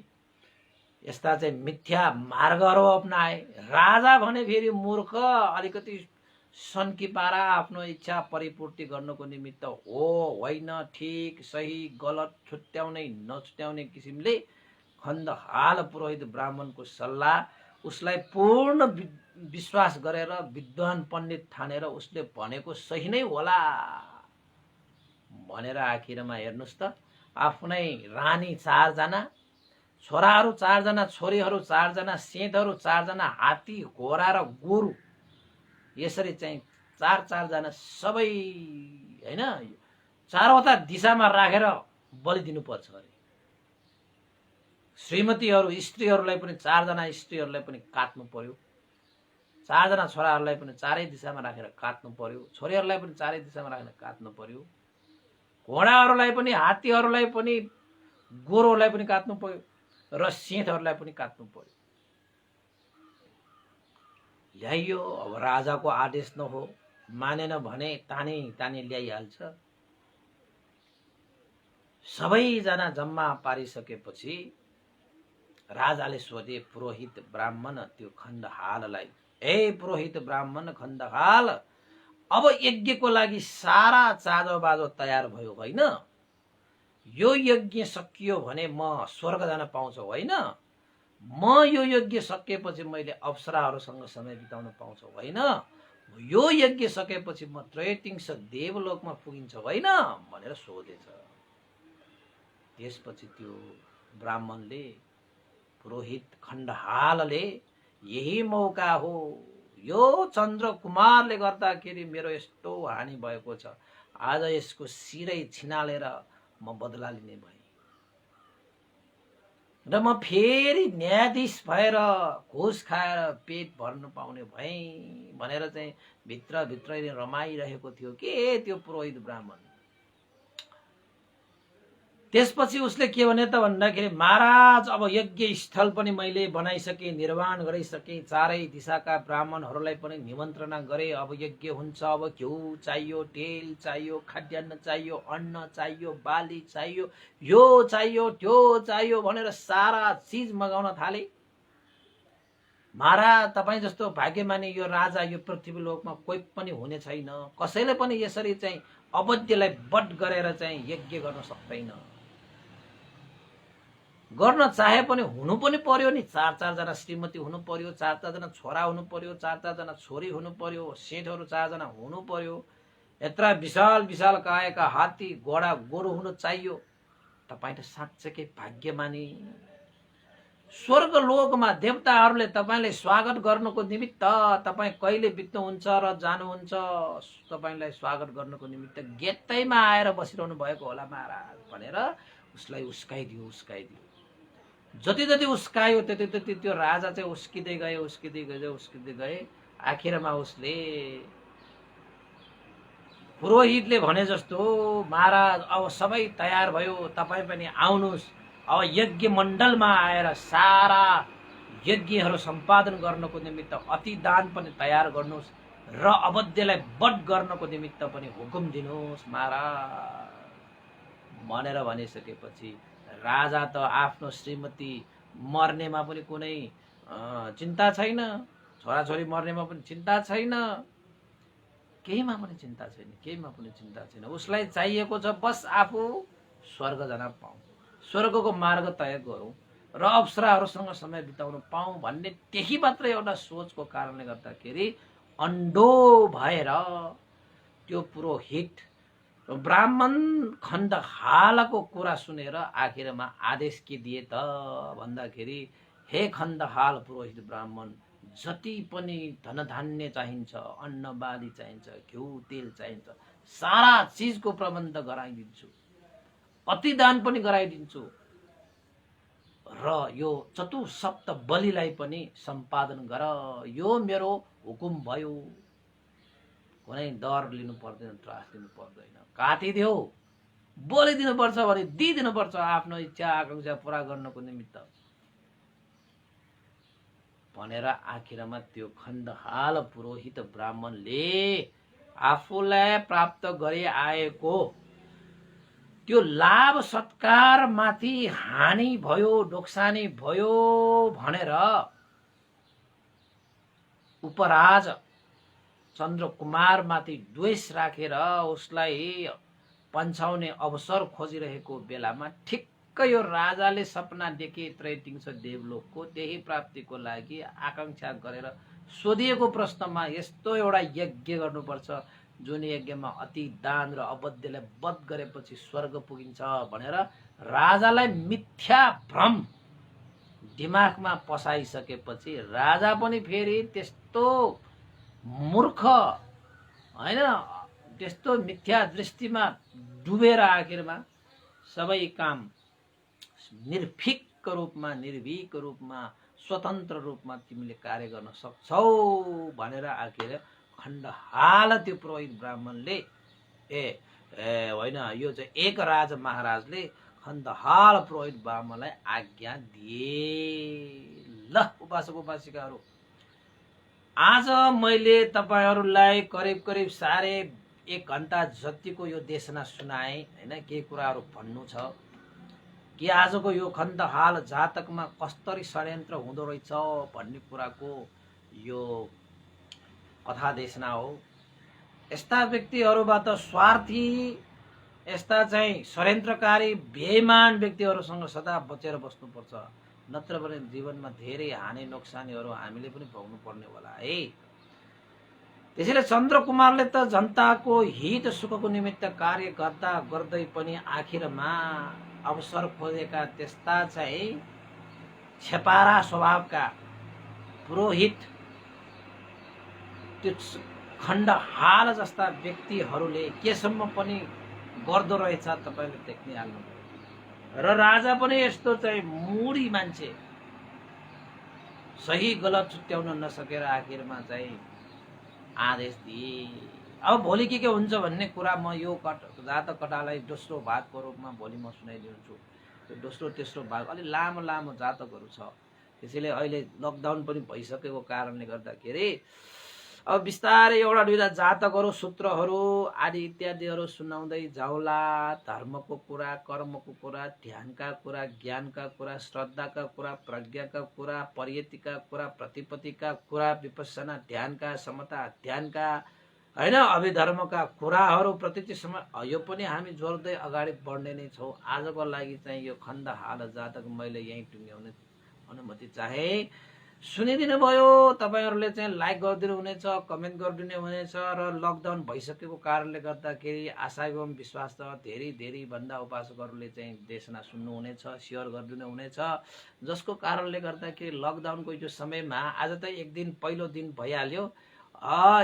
यस्ता चाहिँ मिथ्या मार्गहरू अपनाए। राजा भने फेरि मूर्ख, अलिकति सन्की पारा आफ्नो इच्छा परिपूर्ति गर्नको निमित्त हो होइन, ठिक सही गलत छुट्याउने नछुट्याउने किसिमले खण्डहाल पुरोहित ब्राह्मणको सल्लाह उसलाई पूर्ण विश्वास गरेर विद्वान पण्डित ठानेर उसले भनेको सही नै होला भनेर आखिरमा हेर्नुस् त आफ्नै रानी 4 जना, छोराहरू 4 जना, छोरीहरू 4 जना, सेतहरू 4 जना, हात्ती घोडा र गोरु, यसरी चाहिँ 4 जना सबै हैन चारवटा दिशामा राखेर बलि दिनुपर्छ अरे। श्रीमतीहरू स्त्रीहरूलाई पनि 4 जना स्त्रीहरूलाई पनि काट्नु पर्यो, 4 जना छोराहरूलाई पनि चारै दिशामा राखेर काट्नु पर्यो, छोरीहरूलाई पनि चारै दिशामा राखेर काट्नु पर्यो, घोडाहरूलाई पनि, हात्तीहरूलाई पनि, गोरुहरूलाई पनि काट्नु पर्यो र सेतहरूलाई पनि काट्नु पर्यो। ल्याइयो। अब राजाको आदेश न हो, मानेन भने तानी तानी ल्याइहाल्छ। सबैजना जम्मा पारिसकेपछि राजाले सोधे पुरोहित ब्राह्मण त्यो खण्डहाललाई, ए पुरोहित ब्राह्मण खण्डहाल, अब यज्ञको लागि सारा चाँजो बाजो तयार भयो होइन? यो यज्ञ सकियो भने म स्वर्ग जान पाउँछु होइन? म यो यज्ञ सकेपछि मैले अप्सराहरूसँग समय बिताउन पाउँछु होइन? यो यज्ञ सकेपछि म त्रैतिंश देवलोकमा पुगिन्छ होइन भनेर सोधेछ। त्यसपछि त्यो ब्राह्मणले, पुरोहित खण्डहालले, यही मौका हो, यो चन्द्र कुमारले गर्दाखेरि मेरो यस्तो हानि भएको छ, आज यसको शिरै छिनालेर म बदला लिने भएँ र म फेरि न्यायाधीश भएर घुस खाएर पेट भर्न पाउने भएँ भनेर चाहिँ भित्रभित्रै रमाइरहेको थियो के त्यो पुरोहित ब्राह्मण। त्यसपछि उसले के भने त भन्दाखेरि, महाराज अब यज्ञ स्थल पनि मैले बनाइसके, निर्माण गरिसके, चारै दिशाका ब्राह्मणहरूलाई पनि निमन्त्रणा गरे। अब यज्ञ हुन्छ, अब घिउ चाहियो, तेल चाहियो, खाद्यान्न चाहियो, अन्न चाहियो, बाली चाहियो, यो चाहियो, त्यो चाहियो भनेर सारा चीज मगाउन थाले। महाराज तपाईँ जस्तो भाग्यमानी यो राजा यो पृथ्वी लोकमा कोही पनि हुने छैन। कसैले पनि यसरी चाहिँ अवध्यलाई बध गरेर चाहिँ यज्ञ गर्न सक्दैन। गर्न चाहे पनि हुनु पनि पर्यो नि, 4 जना श्रीमती हुनु पर्यो, 4 जना छोरा हुनु पर्यो, 4 जना छोरी हुनु पर्यो, सेठहरू 4 जना हुनु पर्यो, यत्र विशाल विशाल कायका हात्ती घोडा गोरु हुनु चाहियो। तपाईँ त साँच्चै भाग्यमानी। स्वर्ग लोकमा देवताहरूले तपाईँलाई स्वागत गर्नको निमित्त तपाईँ कहिले बित्नुहुन्छ र जानुहुन्छ, तपाईँलाई स्वागत गर्नको निमित्त गेटैमा आएर बसिरहनु भएको होला महाराज भनेर उसलाई उस्काइदियो। जति जति उस्कायो त्यति त्यति त्यो राजा चाहिँ उस्किँदै गए। आखिरमा उसले पुरोहितले भने जस्तो, महाराज अब सबै तयार भयो, तपाईँ पनि आउनुहोस्, अब यज्ञ मण्डलमा आएर सारा यज्ञहरू सम्पादन गर्नको निमित्त अति दान पनि तयार गर्नुहोस् र अवध्यलाई बध गर्नको निमित्त पनि हुकुम दिनुहोस् महाराज भनेर भनिसकेपछि राजा त आफ्नो श्रीमती मर्नेमा पनि कुनै चिन्ता छैन, छोराछोरी मर्नेमा पनि चिन्ता छैन, केहीमा पनि चिन्ता छैन। उसलाई चाहिएको छ बस आफू स्वर्ग जान पाऊँ, स्वर्गको मार्ग तय गरौँ। र अप्सराहरूसँग समय बिताउन पाऊँ भन्ने त्यही मात्र एउटा सोचको कारणले गर्दाखेरि अन्डो भएर त्यो पुरोहित ब्राह्मण खण्डहालको कुरा सुनेर आखिरमा आदेश के दिए त भन्दाखेरि हे खण्डहाल पुरोहित ब्राह्मण, जति पनि धनधान्य चाहिन्छ, अन्न बाली चाहिन्छ, घिउ तेल चाहिन्छ, सारा चिजको प्रबन्ध गराइदिन्छु, अतिदान पनि गराइदिन्छु र यो चतुसप्त बलिलाई पनि सम्पादन गर। यो मेरो हुकुम भयो, कुनै डर लिनु पर्दैन, त्रास लिनु पर्दैन। काटिदेऊ, बोलिदिनु पर्छ भने दिइदिनु पर्छ आफ्नो इच्छा आकांक्षा पूरा गर्नको निमित्त भनेर आखिरमा त्यो खण्डहाल पुरोहित ब्राह्मणले आफूलाई प्राप्त गरी आएको त्यो लाभ सत्कार माथि हानि भयो, नोक्सानी भयो भनेर उपराज चन्द्रकुमार माथि द्वेष राखेर उसलाई पन्छाउने अवसर खोजिरहेको बेलामा ठिक्क यो राजाले सपना देखे त्रैतिङ्स देवलोकको, त्यही प्राप्तिको लागि आकांक्षा गरेर सोधिएको प्रश्नमा यस्तो एउटा यज्ञ गर्नुपर्छ जुन यज्ञमा अति दान र अबध्यलाई वध गरेपछि स्वर्ग पुगिन्छ भनेर राजालाई मिथ्या भ्रम दिमागमा पसाइसकेपछि राजा पनि फेरि त्यस्तो मूर्ख हैन, त्यस्तो मिथ्या दृष्टिमा डुबेर आखिरमा सबै काम निर्भीक रूपमा, निर्भीक रूपमा, स्वतन्त्र रूपमा तिमीले कार्य गर्न सक्छौ भनेर आखिर खण्डहाल त्यो पुरोहित ब्राह्मणले होइन, यो चाहिँ एक राजा महाराजले खण्डहाल पुरोहित ब्राह्मणलाई आज्ञा दिए। ल उपासक उपासिकाहरू, आज मैले तपाईहरूलाई करिब करिब 1.5 घण्टा जतिको यो देशना सुनाएँ हैन। के कुराहरू भन्नु छ कि आजको यो खण्डहाल जातकमा कस्तरी षड्यन्त्र हुँदो रहेछ भन्ने कुराको यो कथा देशना हो। यस्ता व्यक्तिहरूबाट स्वार्थी, यस्ता चाहिँ षड्यन्त्रकारी बेइमान व्यक्तिहरूसँग सदा बचेर बस्नुपर्छ, नत्र भने जीवनमा धेरै हानि नोक्सानीहरू हामीले पनि भोग्नु पर्ने होला है। त्यसैले चन्द्रकुमारले त जनताको हित सुखको निमित्त कार्य गर्दा गर्दै पनि आखिरमा अवसर खोजेका त्यस्ता चाहिँ छेपारा स्वभावका पुरोहित, त्यो खण्डहाल जस्ता व्यक्तिहरूले केसम्म पनि गर्दो रहेछ तपाईले देख्नै हाल्नु। र राजा पनि यस्तो चाहिँ मुडी मान्छे, सही गलत छुट्याउन नसकेर आखिरमा चाहिँ आदेश दिए। अब भोलि के हुन्छ भन्ने कुरा म यो जातक कथालाई दोस्रो भागको रूपमा भोलि म सुनाइदिन्छु। त्यो दोस्रो तेस्रो भाग अलि लामो लामो जातकहरू छ, त्यसैले अहिले लकडाउन पनि भइसकेको कारणले गर्दाखेरि अब बिस्तारै एउटा दुईटा जातकहरू, सूत्रहरू आदि इत्यादिहरू सुनाउँदै जाउला। धर्मको कुरा, कर्मको कुरा, ध्यानका कुरा, ज्ञानका कुरा, श्रद्धाका कुरा, प्रज्ञाका कुरा, परियतिका कुरा, प्रतिपत्तिका कुरा, विपස්සना ध्यानका, समता ध्यानका हैन, अभिधर्मका कुराहरू प्रति चाहिँ समय यो पनि हामी जोड्दै अगाडि बढ्ने नै छौँ। आजको लागि चाहिँ यो खण्डहाल जातक मैले यहीँ टुङ्ग्याउने अनुमति चाहे। सुनिदिनु भयो, तपाईहरूले चाहिँ लाइक गरिदिनु हुनेछ, कमेन्ट गरिदिनु हुनेछ र लकडाउन भइसकेको कारणले गर्दाखेरि आशा एवं विश्वास छ धेरै भन्दा उपासकहरूले चाहिँ देशना सुन्नुहुनेछ, सेयर गरिदिनु हुनेछ, जसको कारणले गर्दाखेरि लकडाउनको यो समयमा आज त एक दिन पहिलो दिन भइहाल्यो,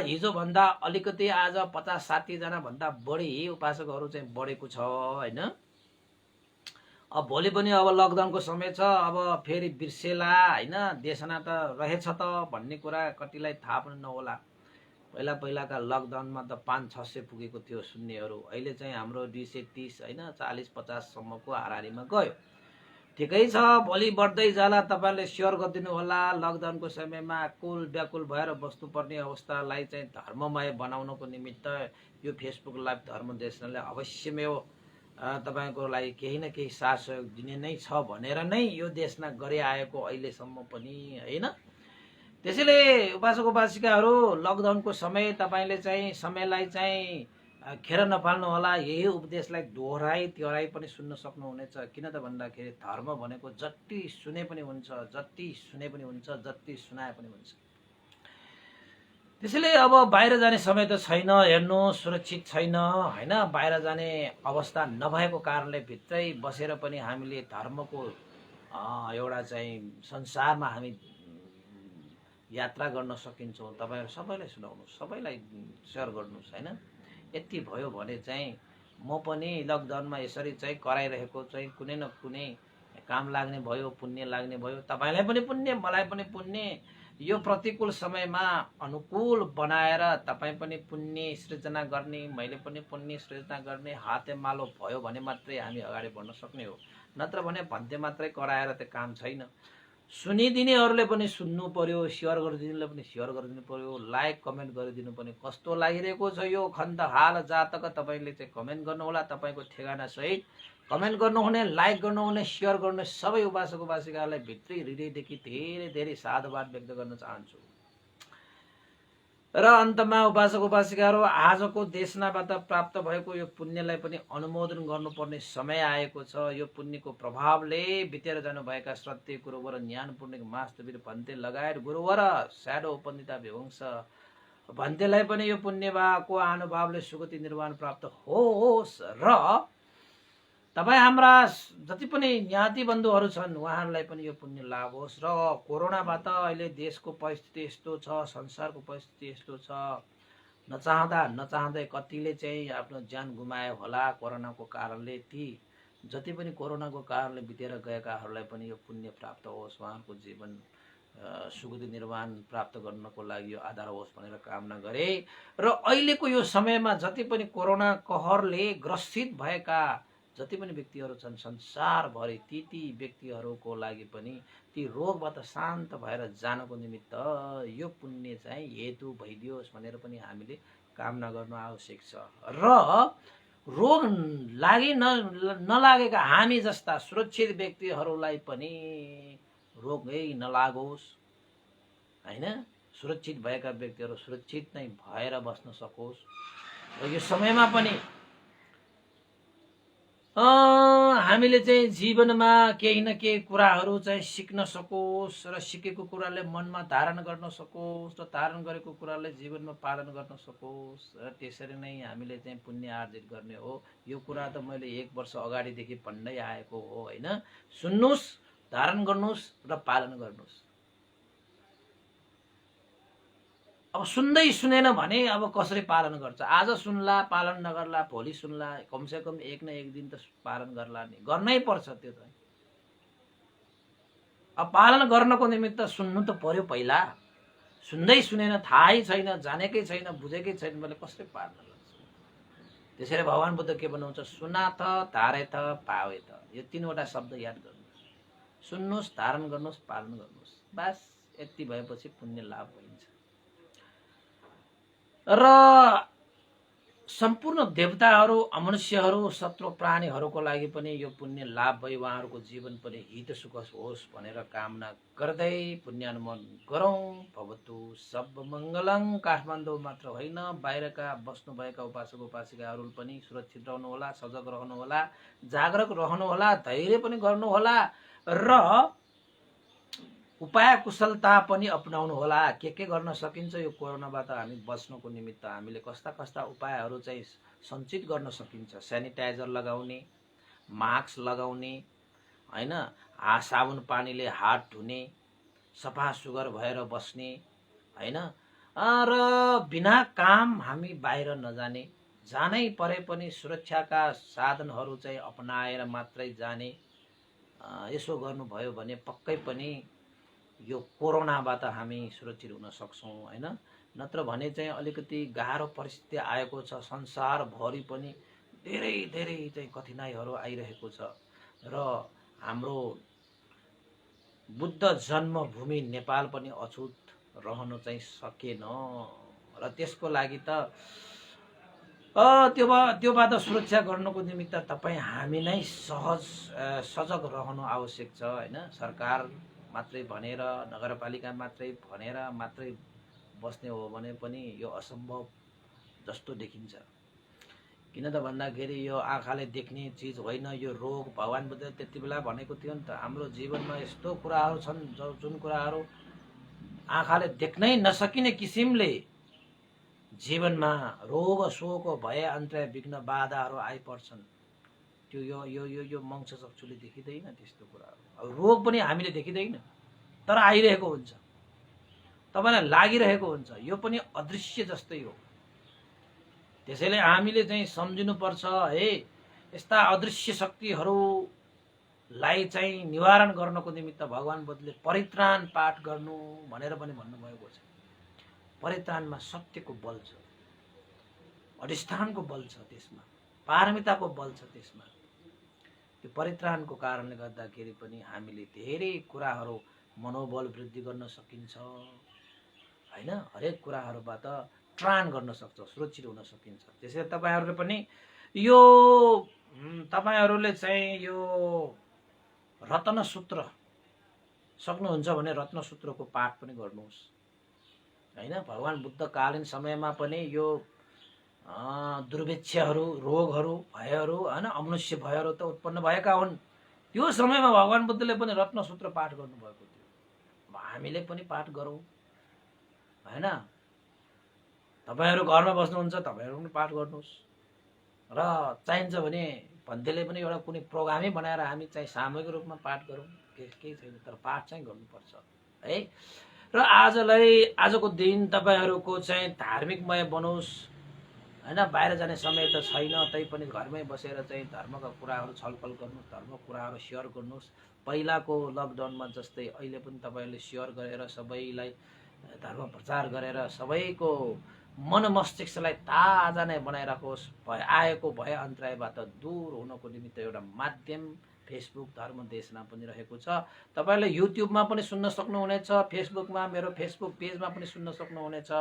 हिजो भन्दा अलिकति आज 50-60 जना भन्दा बढी उपासकहरू चाहिँ बढेको छ हैन। अब भोलि पनि अब लकडाउनको समय छ, अब फेरि बिर्सेला हैन, देशना त रहेछ त भन्ने कुरा कतिलाई थाहा पनि नहोला। पहिलाका लकडाउनमा त 500-600 पुगेको थियो सुन्नेहरू, अहिले चाहिँ हाम्रो 230 हैन 40-50 सम्मको हाराहारीमा गयो। ठिकै छ, भोलि बढ्दै जाला। तपाईले सेयर गरिदिनु होला। लकडाउनको समयमा कुल व्याकुल भएर बस्नुपर्ने अवस्थालाई चाहिँ धर्ममय बनाउनको निमित्त यो फेसबुक लाइभ धर्म देशनाले अवश्यमै तपाईको लागि केही न केही साथ सहयोग दिने नै छ भनेर नै यो देशना गरे आएको अहिलेसम्म पनि हैन। त्यसैले उपासक उपासिकाहरू, लकडाउनको समय तपाईले चाहिँ समयलाई चाहिँ खेर नफाल्नु होला। यही उपदेशलाई दोहोऱ्याइ त्योहोऱ्याइ पनि सुन्न सक्नुहुनेछ। किन त भन्दाखेरि धर्म भनेको जति सुने पनि हुन्छ, जति सुने पनि हुन्छ, जति सुनाए पनि हुन्छ। त्यसैले अब बाहिर जाने समय त छैन, हेर्नु सुरक्षित छैन हैन। बाहिर जाने अवस्था नभएको कारणले भित्रै बसेर पनि हामीले धर्मको एउटा चाहिँ संसारमा हामी यात्रा गर्न सकिन्छौँ। तपाईहरु सबैलाई सुनाउनुहोस्, सबैलाई शेयर गर्नुहोस् हैन। यति भयो भने चाहिँ म पनि लकडाउनमा यसरी चाहिँ कराइरहेको चाहिँ कुनै न कुनै काम लाग्ने भयो, पुण्य लाग्ने भयो। तपाईलाई पनि पुण्य, मलाई पनि पुण्य। यो प्रतिकूल समयमा अनुकूल बनाएर तपाई पनि पुण्य सृजना गर्ने, मैले पनि पुण्य सृजना गर्ने हातेमालो भयो भने मात्रै हामी अगाडि बढ्न सक्ने हो। नत्र भने भन्ते मात्रै कराएर त काम छैन। सुनिदिनेहरूले पनि सुन्नु पर्यो, शेयर गरिदिनेले पनि शेयर गरिदिनु पर्यो, लाइक कमेन्ट गरिदिनु पनि। कस्तो लागिरहेको छ यो खण्ड हाल जातक तपाईले चाहिँ कमेन्ट गर्नुहोला। तपाईको ठेगाना सहित कमेन्ट गर्नुहुने, लाइक गर्नुहुने, शेयर गर्नुहुने सबै उपासक उपासिकालाई भित्री हृदयदेखि धेरै धेरै साधुवाद व्यक्त गर्न चाहन्छु। र अन्तमा उपासक उपासिकाहरू, आजको देशनाबाट प्राप्त भएको यो पुण्यलाई पनि अनुमोदन गर्नुपर्ने समय आएको छ। यो पुण्यको प्रभावले बितेर जानुभएका श्रद्धेय गुरुवर ज्ञान पूर्णिक मास्तवीर भन्ते लगायत गुरुवर स्याडो उपन्दिता विवंश भन्तेलाई पनि यो पुण्यको अनुभवले सुगति निर्वाण प्राप्त होस् र तपाई हाम्रा जति पनि ज्ञाति बन्धुहरू छन् उहाँहरूलाई पनि यो पुण्य लाभ होस्। र कोरोनाबाट अहिले देशको परिस्थिति यस्तो छ, संसारको परिस्थिति यस्तो छ, नचाहँदा नचाहँदै कतिले चाहिँ आफ्नो ज्यान गुमाए होला कोरोनाको कारणले। ती जति पनि कोरोनाको कारणले बितेर गएकाहरूलाई पनि यो पुण्य प्राप्त होस्, उहाँहरूको जीवन सुगति निर्वाण प्राप्त गर्नको लागि यो आधार होस् भनेर कामना गरे। र अहिलेको यो समयमा जति पनि कोरोना कहरले ग्रसित भएका जति पनि व्यक्तिहरू छन् संसारभरि, ती व्यक्तिहरूको लागि पनि ती रोगबाट शान्त भएर जानको निमित्त यो पुण्य चाहिँ हेतु भइदियोस् भनेर पनि हामीले कामना गर्नु आवश्यक छ। र रोग लागि नलागेका हामी जस्ता सुरक्षित व्यक्तिहरूलाई पनि रोगै नलागोस् हैन। सुरक्षित भएका व्यक्तिहरू सुरक्षित नै भएर बस्न सकोस्। र यो समयमा पनि हामीले चाहिँ जीवनमा केही न केही कुराहरू चाहिँ सिक्न सकोस् र सिकेको कुराले मनमा धारण गर्न सकोस् र धारण गरेको कुराले जीवनमा पालन गर्न सकोस्। र त्यसरी नै हामीले चाहिँ पुण्य आर्जित गर्ने हो। यो कुरा त मैले 1 वर्ष अगाडिदेखि भन्दै आएको हो हैन। सुन्नुस्, धारण गर्नुस् र पालन गर्नुस्। अब सुन्दै सुनेन भने अब कसरी पालन गर्छ? आज सुन्ला, पालन नगर्ला, भोलि सुन्ला, कमसे कम एक न एक दिन त पालन गर्ला नि, गर्नै पर्छ त्यो त। अब पालन गर्नको निमित्त सुन्नु त पर्यो पहिला। सुन्दै सुनेन, थाहै छैन, जानेकै छैन, बुझेकै छैन भने कसरी पालन गर्छ? त्यसैले भगवान बुद्ध के भन्नुहुन्छ? सुना त, धारे त, पावे त। यो 3वटा शब्द याद गर्नुहोस्। सुन्नुस्, धारण गर्नुस्, पालन गर्नुस्। बस यति भएपछि पुण्य लाभ भइन्छ। र सम्पूर्ण देवताहरू, अमनुष्यहरू, शत्रु प्राणीहरूको लागि पनि यो पुण्य लाभ भई उहाँहरूको जीवन पनि हित सुख होस् भनेर कामना गर्दै पुण्यानुमोदन गरौँ। भवतु सब मङ्गलङ। काठमाडौँ मात्र होइन, बाहिरका बस्नुभएका उपासक उपासिकाहरू पनि सुरक्षित रहनुहोला, सजग रहनुहोला, जागरुक रहनुहोला, धैर्य पनि गर्नुहोला र उपाय कुशलता पनि अपनाउनु होला। के गर्न सकिन्छ यो कोरोनाबाट हामी बच्नको निमित्त हामीले कस्ता कस्ता उपायहरू चाहिँ सञ्चित गर्न सकिन्छ? सेनिटाइजर लगाउने, मास्क लगाउने हैन, साबुन पानीले हात धुने, सफा सुग्घर भएर बस्ने हैन। र बिना काम हामी बाहिर नजाने, जानै परे पनि सुरक्षाका साधनहरू चाहिँ अपनाएर मात्रै जाने। यसो गर्नुभयो भने पक्कै पनि यो कोरोनाबाट हामी सुरक्षित हुन सक्छौं हैन। नत्र भने चाहिँ अलिकति गाह्रो परिस्थिति आएको छ। संसारभरि पनि धेरै धेरै चाहिँ कठिनाइहरू आइरहेको छ र हाम्रो बुद्ध जन्मभूमि नेपाल पनि अछुत रहन चाहिँ सकेन। र त्यसको लागि त त्योबाट सुरक्षा गर्नको निमित्त तपाईँ हामी नै सजग रहनु आवश्यक छ हैन। सरकार मात्रै भनेर, नगरपालिका मात्रै भनेर मात्रै बस्ने हो भने पनि यो असम्भव जस्तो देखिन्छ। किन त भन्दाखेरि यो आँखाले देख्ने चिज होइन, यो रोग भगवान बुद्धले त्यति बेला भनेको थियो नि त। हाम्रो जीवनमा यस्तो कुराहरू छन् जुन कुराहरू आँखाले देख्नै नसकिने किसिमले जीवनमा रोग शोक भय अन्तर्य विघ्न बाधाहरू आइपर्छन्। त्यो यो यो यो यो मङ्स चक्षुले देखिँदैन त्यस्तो कुराहरू। अब रोग पनि हामीले देखिँदैन तर आइरहेको हुन्छ, तपाईँलाई लागिरहेको हुन्छ, यो पनि अदृश्य जस्तै हो। त्यसैले हामीले चाहिँ सम्झिनुपर्छ है, यस्ता अदृश्य शक्तिहरूलाई चाहिँ निवारण गर्नको निमित्त भगवान बुद्धले परित्राण पाठ गर्नु भनेर पनि भन्नुभएको छ। परित्राणमा सत्यको बल छ, अधिष्ठानको बल छ, त्यसमा पारमिताको बल छ। त्यसमा त्यो परित्राणको कारणले गर्दाखेरि पनि हामीले धेरै कुराहरू मनोबल वृद्धि गर्न सकिन्छ हैन। हरेक कुराहरूबाट त्राण गर्न सक्छ, सुरक्षित हुन सकिन्छ। त्यसैले तपाईहरुले पनि यो तपाईहरुले चाहिँ यो रत्नसूत्र सक्नुहुन्छ भने रत्नसूत्रको पाठ पनि गर्नुहोस् हैन। भगवान बुद्धकालीन समयमा पनि यो दुर्भिक्षहरू, रोगहरू, भयहरू हैन, अमनुष्य भयहरू त उत्पन्न भएका हुन्। त्यो समयमा भगवान बुद्धले पनि रत्नसूत्र पाठ गर्नुभएको थियो। हामीले पनि पाठ गरौँ हैन। तपाईहरु घरमा बस्नुहुन्छ, तपाईहरु पनि पाठ गर्नुहोस्। र चाहिन्छ भने भन्तेले पनि एउटा कुनै प्रोग्रामै बनाएर हामी चाहिँ सामूहिक रूपमा पाठ गरौँ, केही छैन, तर पाठ चाहिँ गर्नुपर्छ है। र आजको दिन तपाईहरुको चाहिँ धार्मिकमय बनोस् हैन। बाहिर जाने समय त छैन, तै पनि घरमै बसेर चाहिँ धर्मका कुराहरू छलफल गर्नुहोस्, धर्मका कुराहरू शेयर गर्नुहोस्। पहिलाको लकडाउनमा जस्तै अहिले पनि तपाईहरुले शेयर गरेर सबैलाई धर्म प्रचार गरेर सबैको मन मस्तिष्कलाई ताजा नै बनाइराखोस्। आएको भय अन्तरायबाट दूर हुनको निमित्त एउटा माध्यम फेसबुक धर्म देशना पनि रहेको छ। तपाईहरुले युट्युबमा पनि सुन्न सक्नुहुनेछ, फेसबुकमा मेरो फेसबुक पेजमा पनि सुन्न सक्नुहुनेछ।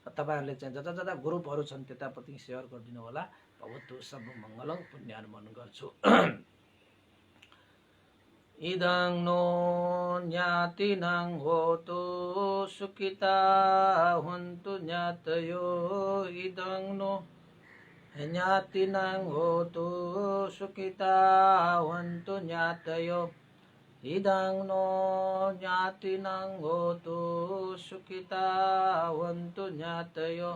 तपाईहरुले चाहिँ जता जता ग्रुपहरू छन् त्यतापट्टि शेयर गरिदिनु होला। भवतु सब मङ्गलं पुण्यानुमोदन गर्छु। इदं नो ज्ञातिनं होतु सुखिता हुन्तु ज्ञातयो। इदं नो ज्ञातिनं होतु सुखिता हुन्तु ज्ञातयो। इदं नो ज्ञातिनं होतु सुखिता हुन्तु ज्ञातयो।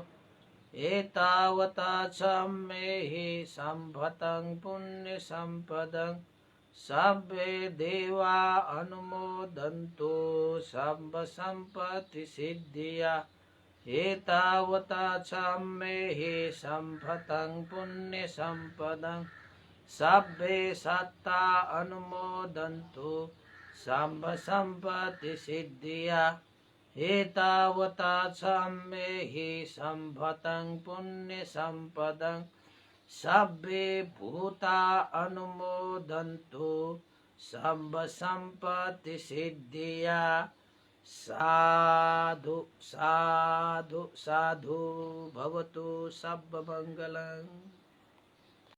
एतावता सम्मेहि सम्भतं पुण्य सम्पदं। सब्बे देवा अनुमोदन्तु सर्व सम्पत्ति सिद्धिया। एतावता सम्मेहि सम्भतं पुण्य सम्पदं। सब्बे सत्ता अनुमोदन्तु सर्व सम्पत्ति सिद्धिया। एतावता सम्मेहि सम्भतं पुण्य सम्पदं। सब्बे भूता अनुमोदन्तु सर्व सम्पत्ति सिद्धिया। साधु साधु साधु भवतु सब मंगलम्।